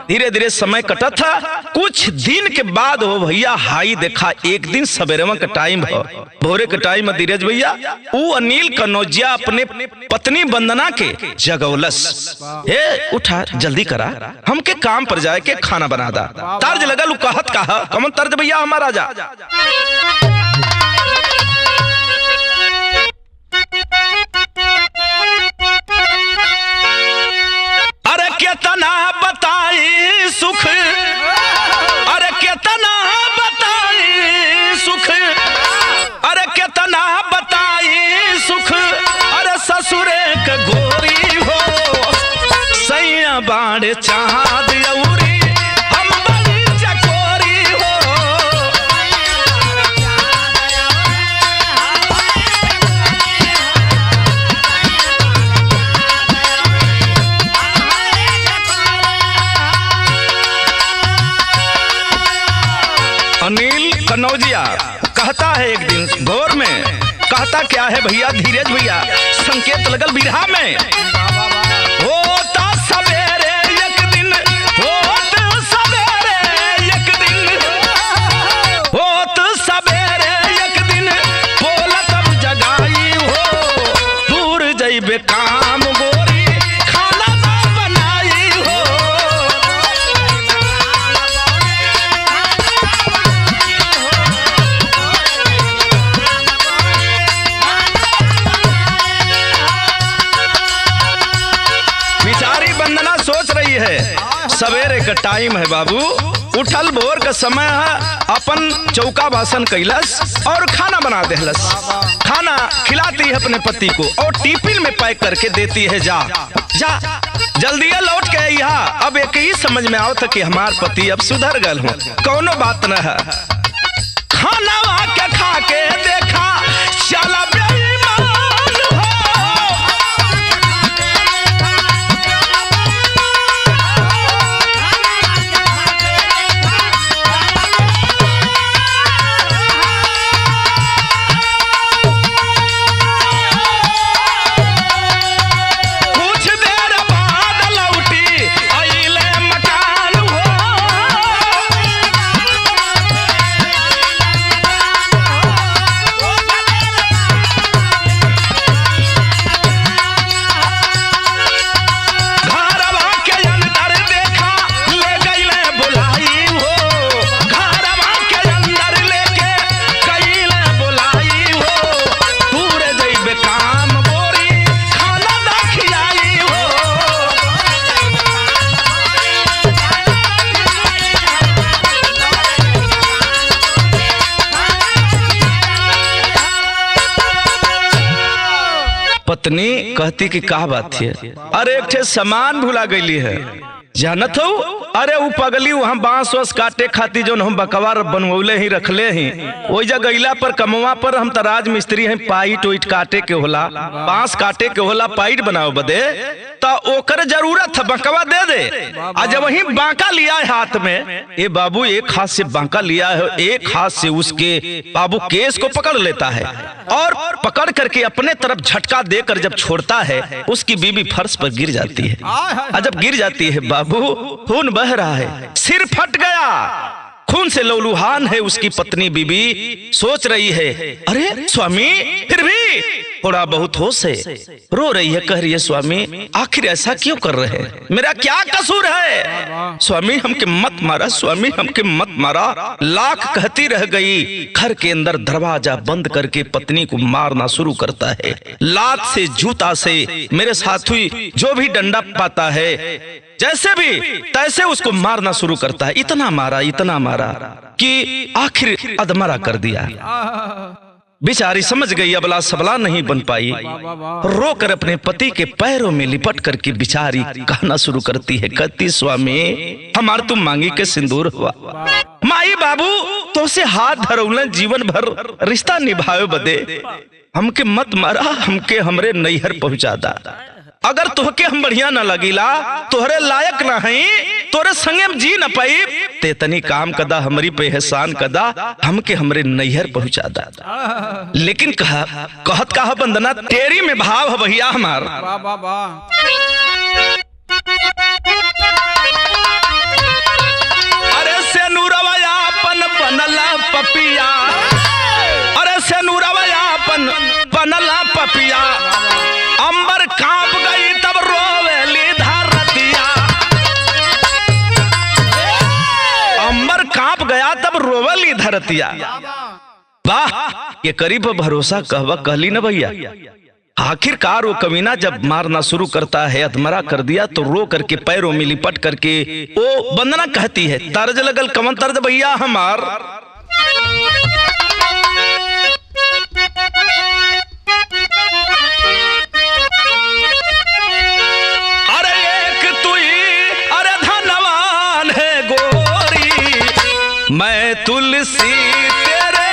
धीरे धीरे समय कटा था। कुछ दिन के बाद हो भैया हाई देखा, एक दिन सवेरे का टाइम हो, भोरे के टाइम धीरज भैया वो अनिल कनौजिया अपने पत्नी वंदना के जगौलस, ए उठा जल्दी करा, हमके काम पर जाए के खाना बना दा। तर्ज लगल कहत कहा कमन तर्ज भैया हमारा जा। अरे कितना बताई सुख, अरे कितना बताई सुख, अरे कितना बताई सुख, अरे ससुरे के गोरी हो सैया बाड़ चाँद औरी हम बड़ी चकोरी हो। अनिल कनौजिया कहता है एक दिन भोर में, कहता क्या है भैया धीरज भैया, संकेत लगल बिरहा में। होता सवेरे एक दिन, होत सवेरे एक दिन, होत सवेरे एक दिन, बोलत अब जगाई हो, दूर जइबे काम गोरी खाना ना बनाई हो। सोच रही है सवेरे का टाइम है बाबू, उठल भोर का समय है, अपन चौका भाषण कैलस और खाना बना देहलस। खाना खिलाती है अपने पति को और टिफिन में पैक करके देती है, जा जा जल्दी लौट के यहाँ। अब एक ही समझ में आओ था कि हमार पति अब सुधर गल हो, कौनो बात न है। खाना के खा के देखा चला पत्नी कहती कि का बात है? अरे एक ठे सामान भुला गईली है, जानत हो? अरे वो पगली वहाँ बांस वास काटे खाती जो हम बकवार बनवले ही रखले ही, वही जगह गईला पर कमवा पर हम तराज मिस्त्री हैं, पाइट ओइट काटे के होला, बांस काटे के होला, पाइट बनाओ बदे तो ओकर जरूरत है, बकवा दे दे। आज जब वही बांका लिया है हाथ में, ये बाबू एक हाथ से बांका लिया है, एक हाथ से उसके बाबू केस को पकड़ लेता है और पकड़ करके अपने तरफ झटका देकर जब छोड़ता है, उसकी बीबी फर्श पर गिर जाती है। जब गिर जाती है बाबू, खून बह रहा है, सिर फट गया, खून से लहूलुहान है उसकी पत्नी बीबी। सोच रही है अरे स्वामी फिर भी थोड़ा बहुत होश है, रो रही है, कह रही है स्वामी आखिर ऐसा क्यों कर रहे हैं, मेरा क्या कसूर है? स्वामी हमके मत मारा, स्वामी हमके मत मारा, लाख कहती रह गई। घर के अंदर दरवाजा बंद करके पत्नी को मारना शुरू करता है, लात से, जूता से, मेरे साथ हुई जो भी डंडा पाता है, जैसे भी तैसे उसको मारना शुरू करता है। इतना मारा कि आखिर अधमरा कर दिया। बेचारी समझ गई अबला सबला नहीं बन पाई, रोकर अपने पति के पैरों में लिपट करके बेचारी कहना शुरू करती है, कहती स्वामी हमार तुम मांगी के सिंदूर हुआ, माई बाबू तो से हाथ धरौले जीवन भर रिश्ता निभाए बदे, हमके मत मारा, हमके हमरे नैहर पहुंचा दा। अगर तोहके हम बढ़िया न लगिला, तोहरे लायक न हई, तोरे संगे हम जी न पाई, ते तनी काम कदा हमरी पे एहसान कदा, हमके हमरे नैहर पहुंचा दा। लेकिन कहत कहा बंदना तेरी में भाव है भैया हमार। अरे से नूरवया अपन बनला पपिया, अरे से नूरवया अपन बनला पपिया, अंबर कांप गई तब रोवेली धरतिया, अंबर कांप गया तब रोवेली धरतिया। वाह ये करीब भरोसा कहवा कहली न भैया। आखिरकार वो कमीना जब मारना शुरू करता है, अधमरा कर दिया, तो रो करके पैरों में लिपट करके वो बंदना कहती है, तर्ज लगल कमन तर्ज भैया हमार। अरे एक तू ही अरे धनवान है गोरी, मैं तुलसी तेरे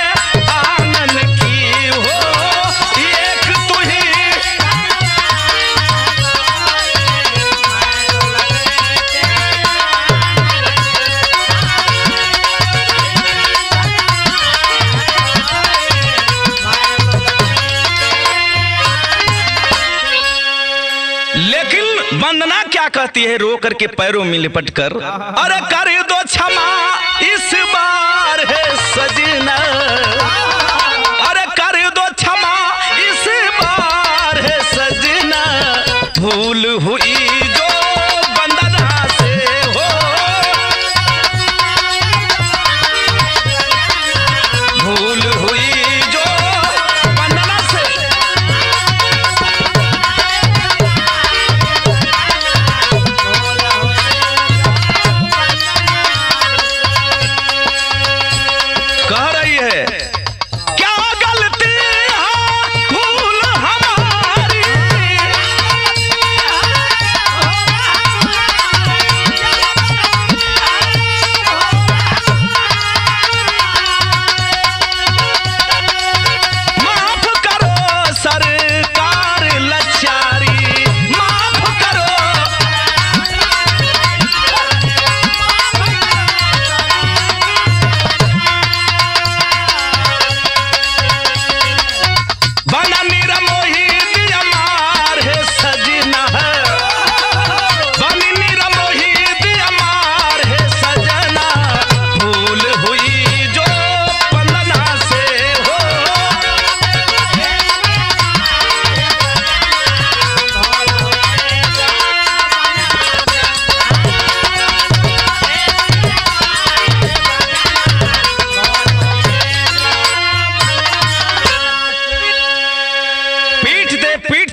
आंगन की हो, एक तू ही वंदना क्या कहती है रो करके पैरों में लिपट कर, अरे कर दो क्षमा इस बार है सजना, अरे कर दो क्षमा इस बार है सजना, भूल हुई जो वंदना से हो, भूल हुई जो वंदना से।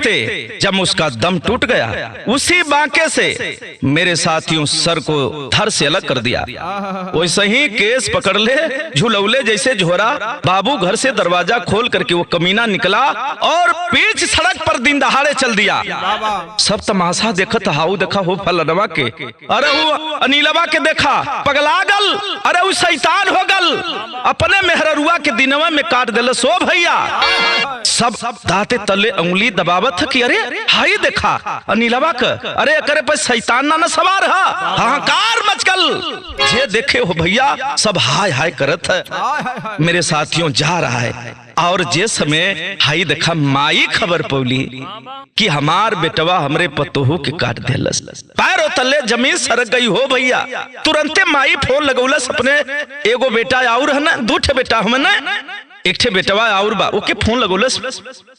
पीटते जब उसका दम टूट गया, उसी बांके से मेरे साथियों सर को धड़ से अलग कर दिया। वैसे ही केस पकड़ ले झुलौले जैसे झोरा। बाबू घर से दरवाजा खोल करके वो कमीना निकला और पीछ सड़क पर दिन दहाड़े चल दिया। सब तमाशा देखत हाउ देखा हो फलनवा के, अरे वो अनिलवा के देखा पगला गल, अरे वो शैतान हो गल, अपने मेहररुआ के दिनवा में काट दिल सो भैया। सब दाते तले उंगली दबावत है कि अरे हाई देखा अनिलवा का, अरे करे पर शैतान ना सवार है, हाहाकार मच गल। जे देखे हो भैया सब हाय हाय करत है। मेरे साथियों जा रहा है और जे समय हाई देखा माई खबर पौली कि हमार बेटवा हमरे पतोहू के काट देलस, पैरों तले जमीन सरक गई हो भैया। तुरंते माई फोन लगौलस अपने एगो बेटा और है ना, दू ठे बेटा हम ना, एक ठे बेटवा और बा, ओके फोन लगौलस,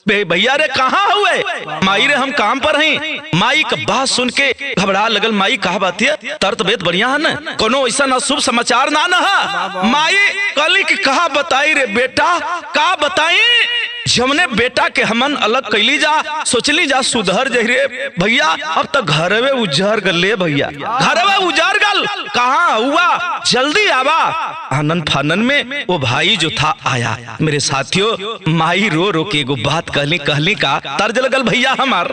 भैया रे कहाँ हुए? माई रे हम काम पर हैं। माई का बात सुन के घबरा लगल। माई कहा बात है? तर तबियत बढ़िया है ना, कोनो ऐसा ना शुभ समाचार ना है। माई कली की कहा बताई रे बेटा, का बताई? जमने बेटा के हमन अलग कैली जा, सोचली जा सुधर जही रे भैया, अब तक घरवे उजर गल भैया, घरवे उजर गल। कहाँ हुआ? जल्दी आवा। आनंद फानन में वो भाई जो था आया। मेरे साथियों माई रो रो के एगो बात कहली का तर्ज लगल भैया हमार।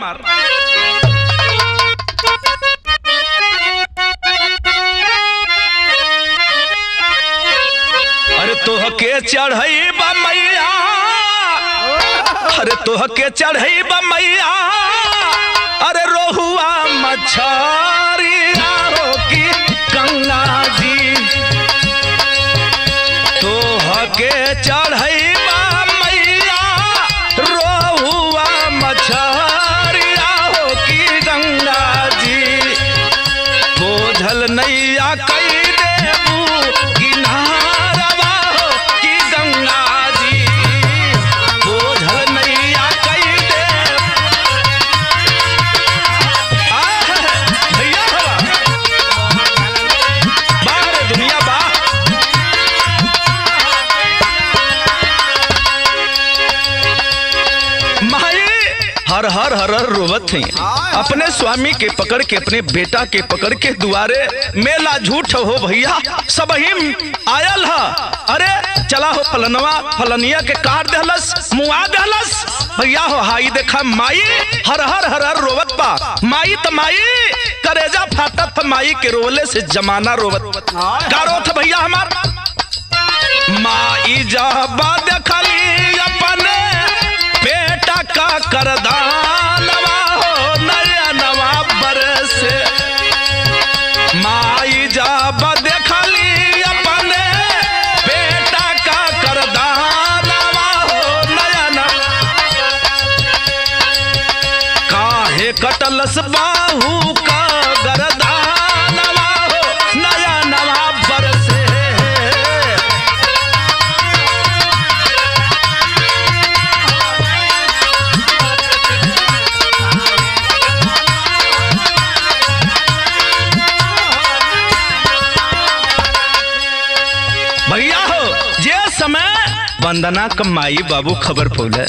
अरे तोह के चढ़ई बा मैया, अरे तोह के चढ़ई बा मैया, अरे रोहुआ मछरिया हो की गंगा जी, तोह के चढ़ई बा मैया, रोहुआ मछरिया हो की गंगा जी, बोझल नैया कई देबू किनारवा हो की गंगा जी, बोझल नैया कई देबू। भैया बाहर दुनिया बा। हर हर हर हर रोवत थी अपने स्वामी के पकड़ के, अपने बेटा के पकड़ के दुआरे। मेला झूठ हो भैया, सब ही आयल है। अरे चला हो फलनवा फलनिया के काट देहलस, मुआ देहलस भैया हो। हाई देखा माई हर हर हर हर रोवत बा। माई त माई करेजा फाटत माई के रोले से जमाना रोवत का रोत भैया हमार। माई जबा देखली अपने बेटा का करदानवा हो नया नवा बरस, माई जब देखली अपने बेटा का करदानवा हो नया नवा, काहे कटलस बाहू का गरदानवा हो नया नवा बरस। भैया हो जे समय वंदना का माई बाबू खबर पौले,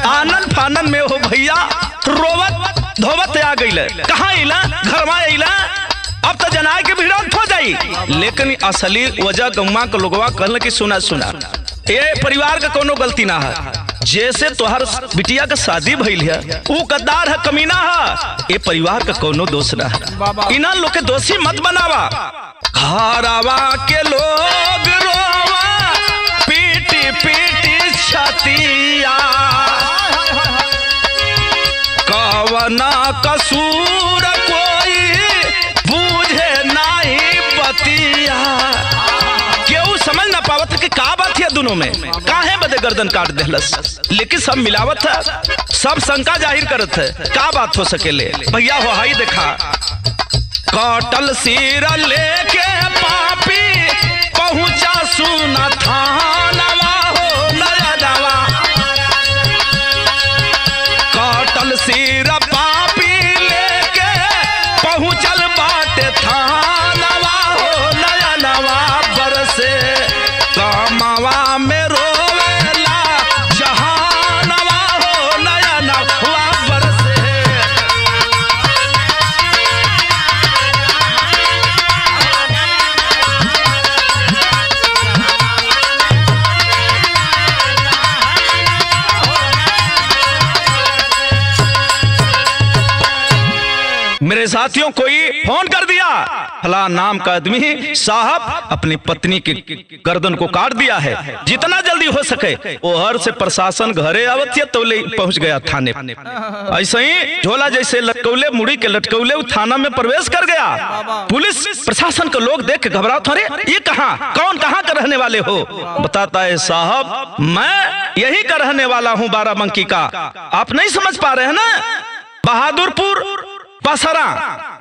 आनंद फानन में हो भैया रोवत धोवत आ गई। कहाँ अला? घर में अला। अब तो जनाए के भीड़ हो जाई, लेकिन असली वजह गौवा के लोगवा कहल कि सुना सुना ये परिवार का कोनो गलती ना है। जैसे तोहर बिटिया का शादी भइल है, वो गद्दार है, कमीना है, ये परिवार का कोनो दोष ना है। इन्हां लोग के दोषी मत बनावा। घरवा के लोग रोवा पीटी पीटी छतिया, कवना कसूर कोई बूझे नहीं बतिया। केहू समझ ना पावत कि का बात है दोनों में, काहे बदे गर्दन काट देहलस। लेकिन सब मिलावत है, सब शंका जाहिर करत है, का बात हो सकेले भैया हो। हाई देखा काटल सिर लेके पापी पहुंचा सुना थानवा हो नया नवा, काटल सिर पापी लेके पहुंचल बाटे थानवा हो नया नवा बरसे, कामवा में रोवेला जहानवा हो नया नवा बरसे। साथियों कोई फोन कर दिया, फला नाम का आदमी साहब अपनी पत्नी की गर्दन को काट दिया है, जितना जल्दी हो सके वो हर से प्रशासन घरे आवत तो ले पहुंच गया थाने। ऐसे ही झोला जैसे लटकौले मुड़ी के लटकौले थाना में प्रवेश कर गया। पुलिस प्रशासन के लोग देख के घबराओ, अरे ये कहाँ, कौन कहाँ का रहने वाले हो? बताता है साहब मैं यही का रहने वाला हूँ, बाराबंकी का। आप नहीं समझ पा रहे हैं ना, बहादुरपुर पसरा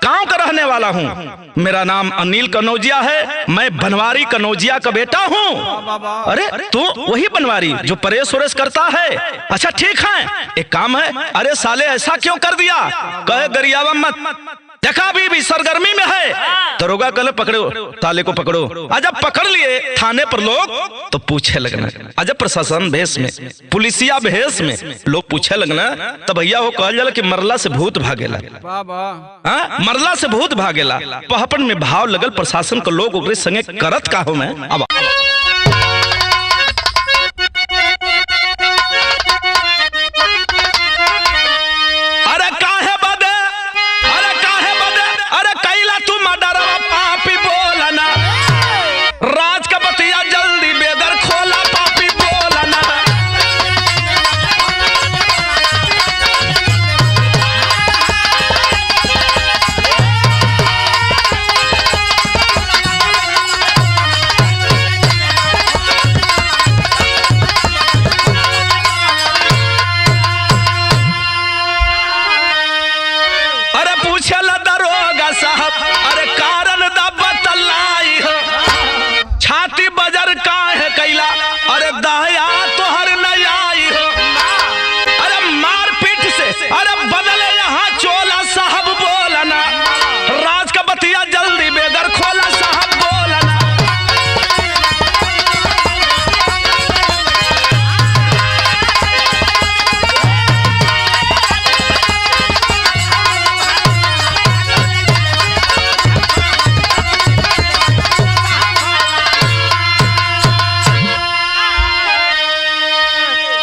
गांव का रहने वाला हूँ। मेरा नाम अनिल कनौजिया है, मैं बनवारी कनौजिया का बेटा हूँ। अरे तू वही बनवारी जो परेश वरेश करता है? अच्छा ठीक है, एक काम है। अरे साले ऐसा क्यों कर दिया? कहे गरियावा मत, देखा अभी भी सरगर्मी में है। दरोगा कल पकड़ो, ताले को पकड़ो। जब पकड़ लिए थाने पर लोग तो पूछे लगना, अजब प्रशासन भेष में, पुलिसिया भेष में लोग पूछे लगना, तब भैया वो कहल जाला कि मरला से भूत भागेला, मरला से भूत भागेला। पहपन में भाव लगल प्रशासन के लोग ओकरे संगे करत का हो। मैं अब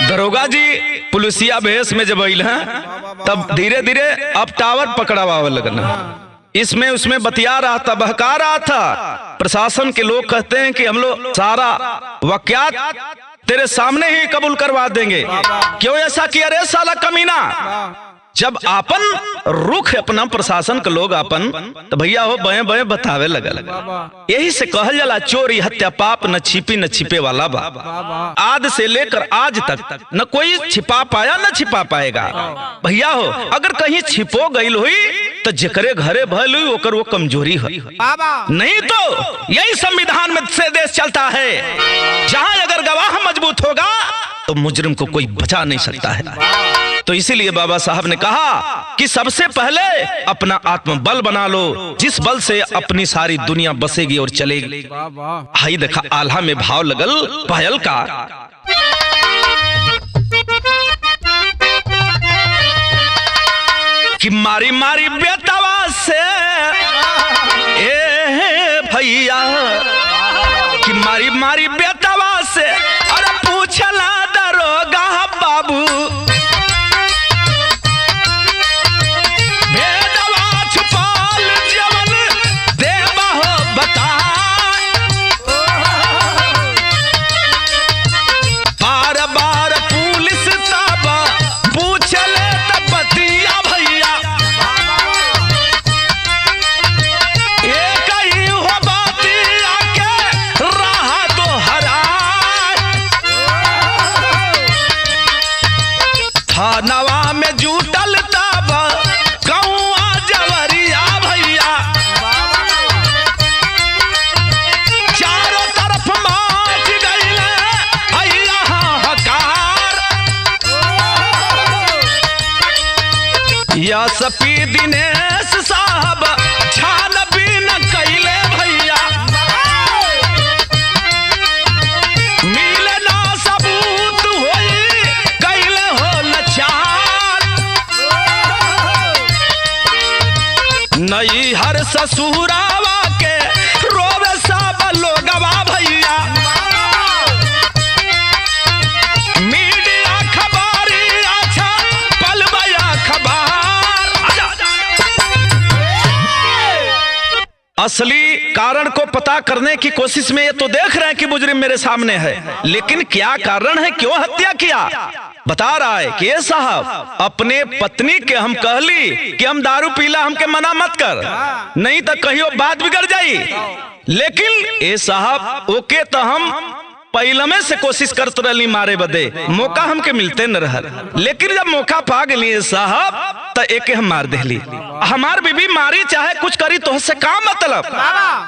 दरोगा जी पुलिसिया भेष में जब आइल हैं तब धीरे धीरे अब टावर पकड़ावा लगना, इसमें उसमें बतिया रहा था, बहका रहा था। प्रशासन के लोग कहते हैं कि हम लोग सारा वाकयात तेरे सामने ही कबूल करवा देंगे। क्यों ऐसा किया रे साला कमीना? जब आपन रुख अपना प्रशासन के लोग आपन तो भैया हो बये बये बतावे लगल। यही से कहल जाला चोरी हत्या पाप न छिपी न छिपे वाला बा। आज से लेकर आज तक न कोई छिपा पाया न छिपा पाएगा। भैया हो अगर कहीं छिपो गई हुई तो जकरे घरे भल हुई ओकर वो कमजोरी है, नहीं तो यही संविधान में से देश चलता है। जहां अगर गवाह मजबूत होगा तो मुजरिम को कोई बचा नहीं सकता है। तो इसीलिए बाबा साहब ने कहा कि सबसे पहले अपना आत्मबल बना लो, जिस बल से अपनी सारी दुनिया बसेगी और चलेगी। हाई देखा आल्हा में भाव लगल पायल का। कि मारी मारी बेतवा से ए भैया, कि मारी मारी बेतवा से अरे पूछला दरोगा बाबू, बेदवा छुपाल जवन देवा हो बता, बार बार पुलिस तब पूछले तब बतिया भैया, एक ही हो बतिया के रहा तो हरा, थानवा में जुटल तब गौआ जवरिया भैया, चारों तरफ माच गईले भैया हाहाकार, या सपी दिनेश साहब छानबीन कैले भैया, मिले ना सबूत होई कैले हो लचार, नई हर ससुरावा के रोवे सब लोगवा भैया, मीडिया खबरी अच्छा पलबया खबर, असली कारण को पता करने की कोशिश में ये तो देख रहे हैं कि मुजरिम मेरे सामने है, लेकिन क्या कारण है, क्यों हत्या किया, बता रहा है कि ये साहब अपने पत्नी के हम कहली कि हम दारू पीला, हमके मना मत कर, नहीं तो कहीं बात बिगड़ जाई। लेकिन ये साहब ओके तो हम पहले में से कोशिश करते रही मारे बदे, मौका हमके मिलते न रहा, लेकिन जब मौका पा गए साहब तो एक हम मार देली। हमार बीबी मारी चाहे कुछ करी तो से का मतलब,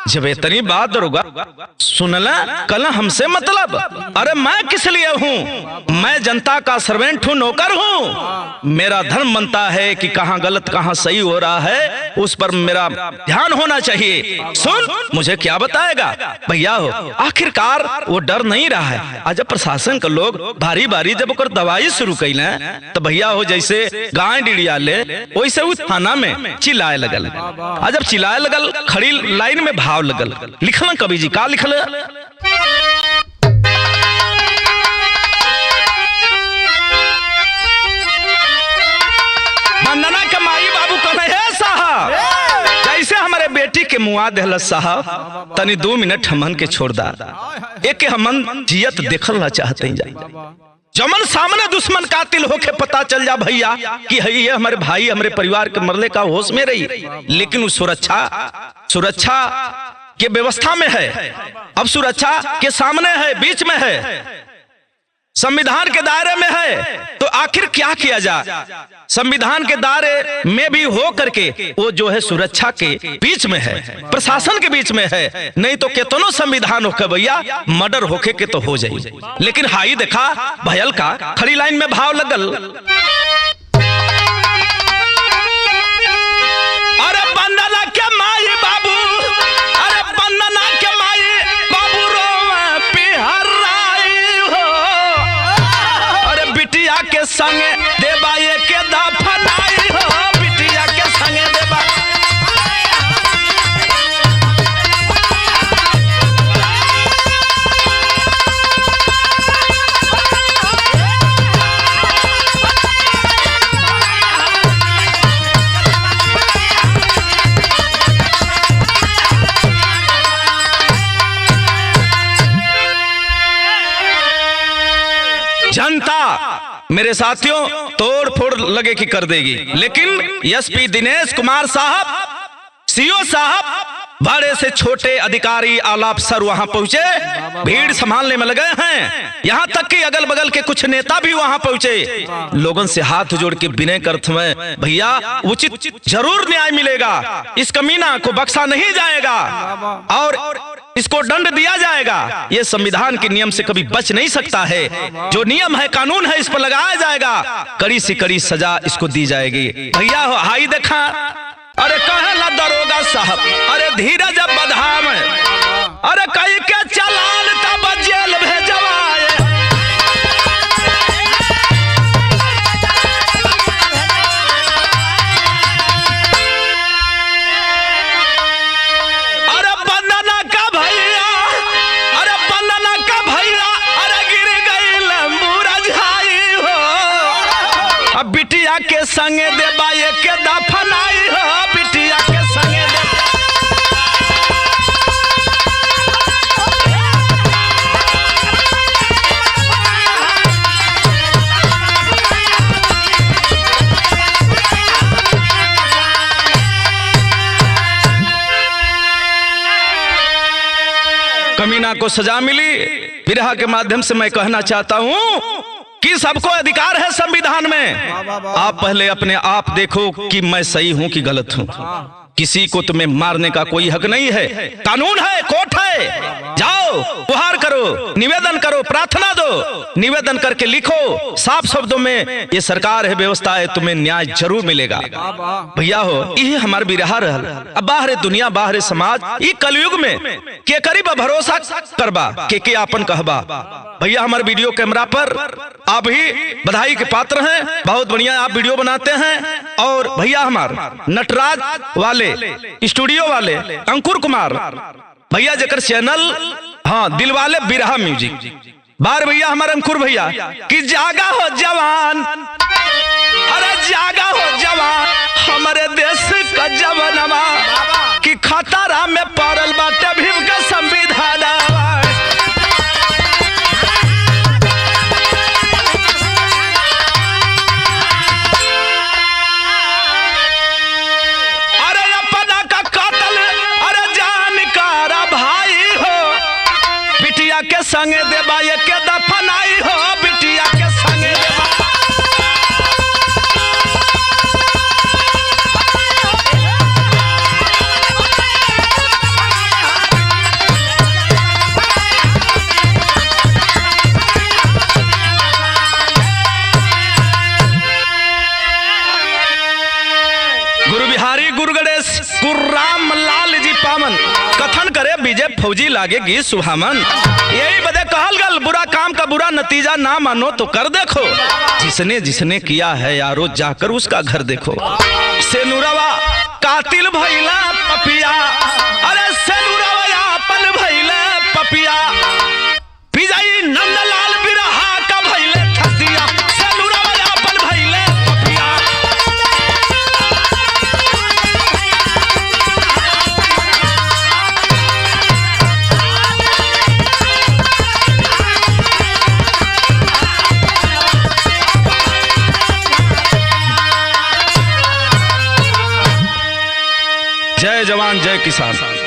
जब इतनी बात दरोगा सुनला कल हमसे मतलब, अरे मैं किस लिए हूँ, मैं जनता का सर्वेंट हूँ, नौकर हूँ, मेरा धर्म बनता है कि कहाँ गलत कहाँ सही हो रहा है उस पर मेरा ध्यान होना चाहिए। सुन मुझे क्या बताएगा भैया हो, आखिरकार वो डर नहीं रहा है। आज प्रशासन के लोग भारी भारी जब ओकर दवाई शुरू कैले तो भैया हो जैसे गाय डिड़िया ले वैसे उस थाना में चिल्लाए लगल, आज जब चिल्लाए लगल खड़ी लाइन में भाव लगल, लिखल कवि जी का लिखल, वंदना के माई बाबू कहे है साहब जैसे हमारे बेटी के मुआ देहल साहब, तनी 2 मिनट हमन के छोड़ दा, एक हमन जियत देखल ना चाहते हैं, जमन सामने दुश्मन कातिल होके पता चल जा भैया कि ये हमारे भाई हमारे परिवार के मरने का होश में रही, लेकिन उस सुरक्षा के व्यवस्था में है, अब सुरक्षा के सामने है, बीच में है, संविधान के दायरे में है, तो आखिर क्या किया जाए, संविधान के दायरे में भी हो करके वो जो है सुरक्षा के बीच में है, प्रशासन के बीच में है, नहीं तो कितनों संविधान होके भैया मर्डर होके के तो हो जाए, लेकिन हाई देखा भयल का खड़ी लाइन में भाव लगल, अरे वंदना के माई बाबू, अरे वंदना के माई बाबू रो पिहराई हो, अरे बिटिया के संगे देबा ये के दफनाई हो, बिटिया के संगे देबा, जनता मेरे साथियों तोड़ फोड़ लगे कि कर देगी, लेकिन एसपी दिनेश कुमार साहब, सीओ साहब, बड़े से छोटे अधिकारी आला अफसर वहां पहुंचे, भीड़ संभालने में लगे हैं, यहां तक कि अगल बगल के कुछ नेता भी वहां पहुंचे, लोगों से हाथ जोड़ के विनय करते हुए भैया उचित जरूर न्याय मिलेगा, इस कमीना को बख्शा नहीं जाएगा और इसको दंड दिया जाएगा, ये संविधान के नियम से कभी बच नहीं सकता है, जो नियम है कानून है इस पर लगाया जाएगा, कड़ी से कड़ी सजा इसको दी जाएगी। भैया हो हाई देखा, अरे कहेला दरोगा साहब, अरे धीरज बधाम, अरे कहीं के चलान तब जेल भेजवाए, अरे वंदना का भैया, अरे वंदना का भैया, अरे गिर गई मुरझाई हो, अब बिटिया के संगे देबा ये के दफनाई हो, बिटिया के संगे देबा, कमीना को सजा मिली। विरहा के माध्यम से मैं कहना चाहता हूं कि सबको अधिकार है संविधान में, आप पहले अपने आप देखो कि मैं सही हूं कि गलत हूं, किसी को तुम्हें मारने का कोई हक नहीं है, कानून है, कोर्ट है, जाओ गुहार करो, निवेदन करो, प्रार्थना दो, निवेदन करके लिखो साफ शब्दों में, ये सरकार है, व्यवस्था है, तुम्हें न्याय जरूर मिलेगा। भैया हो ये हमारे बिरहा रहल, अब बाहर दुनिया बाहर समाज ये कलयुग में के करीब भरोसा करबा के आपन कहबा। भैया हमारे वीडियो कैमरा पर आप ही बधाई के पात्र हैं, बहुत बढ़िया आप वीडियो बनाते हैं, और भैया हमार नटराज वाले स्टूडियो वाले अंकुर कुमार भैया जकर चैनल हाँ दिलवाले बिरहा म्यूजिक, बार भैया हमारे अंकुर भैया कि जागा हो जवान, अरे जागा हो जवान, हमारे देश का जवानवा कि खतरा में पड़ल बाटे भीम का संविधान। अरे अपना का कातल अरे जानकारा भाई हो, बिटिया के संगे देवा ये के दफनाई हो, बिटिया के संगे देवा। गुरु बिहारी गुरु गणेश गुरु राम लाल जी पावन कथन करे विजय फौजी लागेगी सुहामन। यही बदे कहल गल बुरा काम का बुरा नतीजा ना मानो तो कर देखो, जिसने जिसने किया है यारो जाकर उसका घर देखो। सेनुरवा कातिल भइला पपिया, अरे सेनुरवा अपन भइला पपिया, विजयी नंदलाल बिरहा का भइले खसिया, सेनुरवा अपन भइले पपिया। जय जवान जय किसान।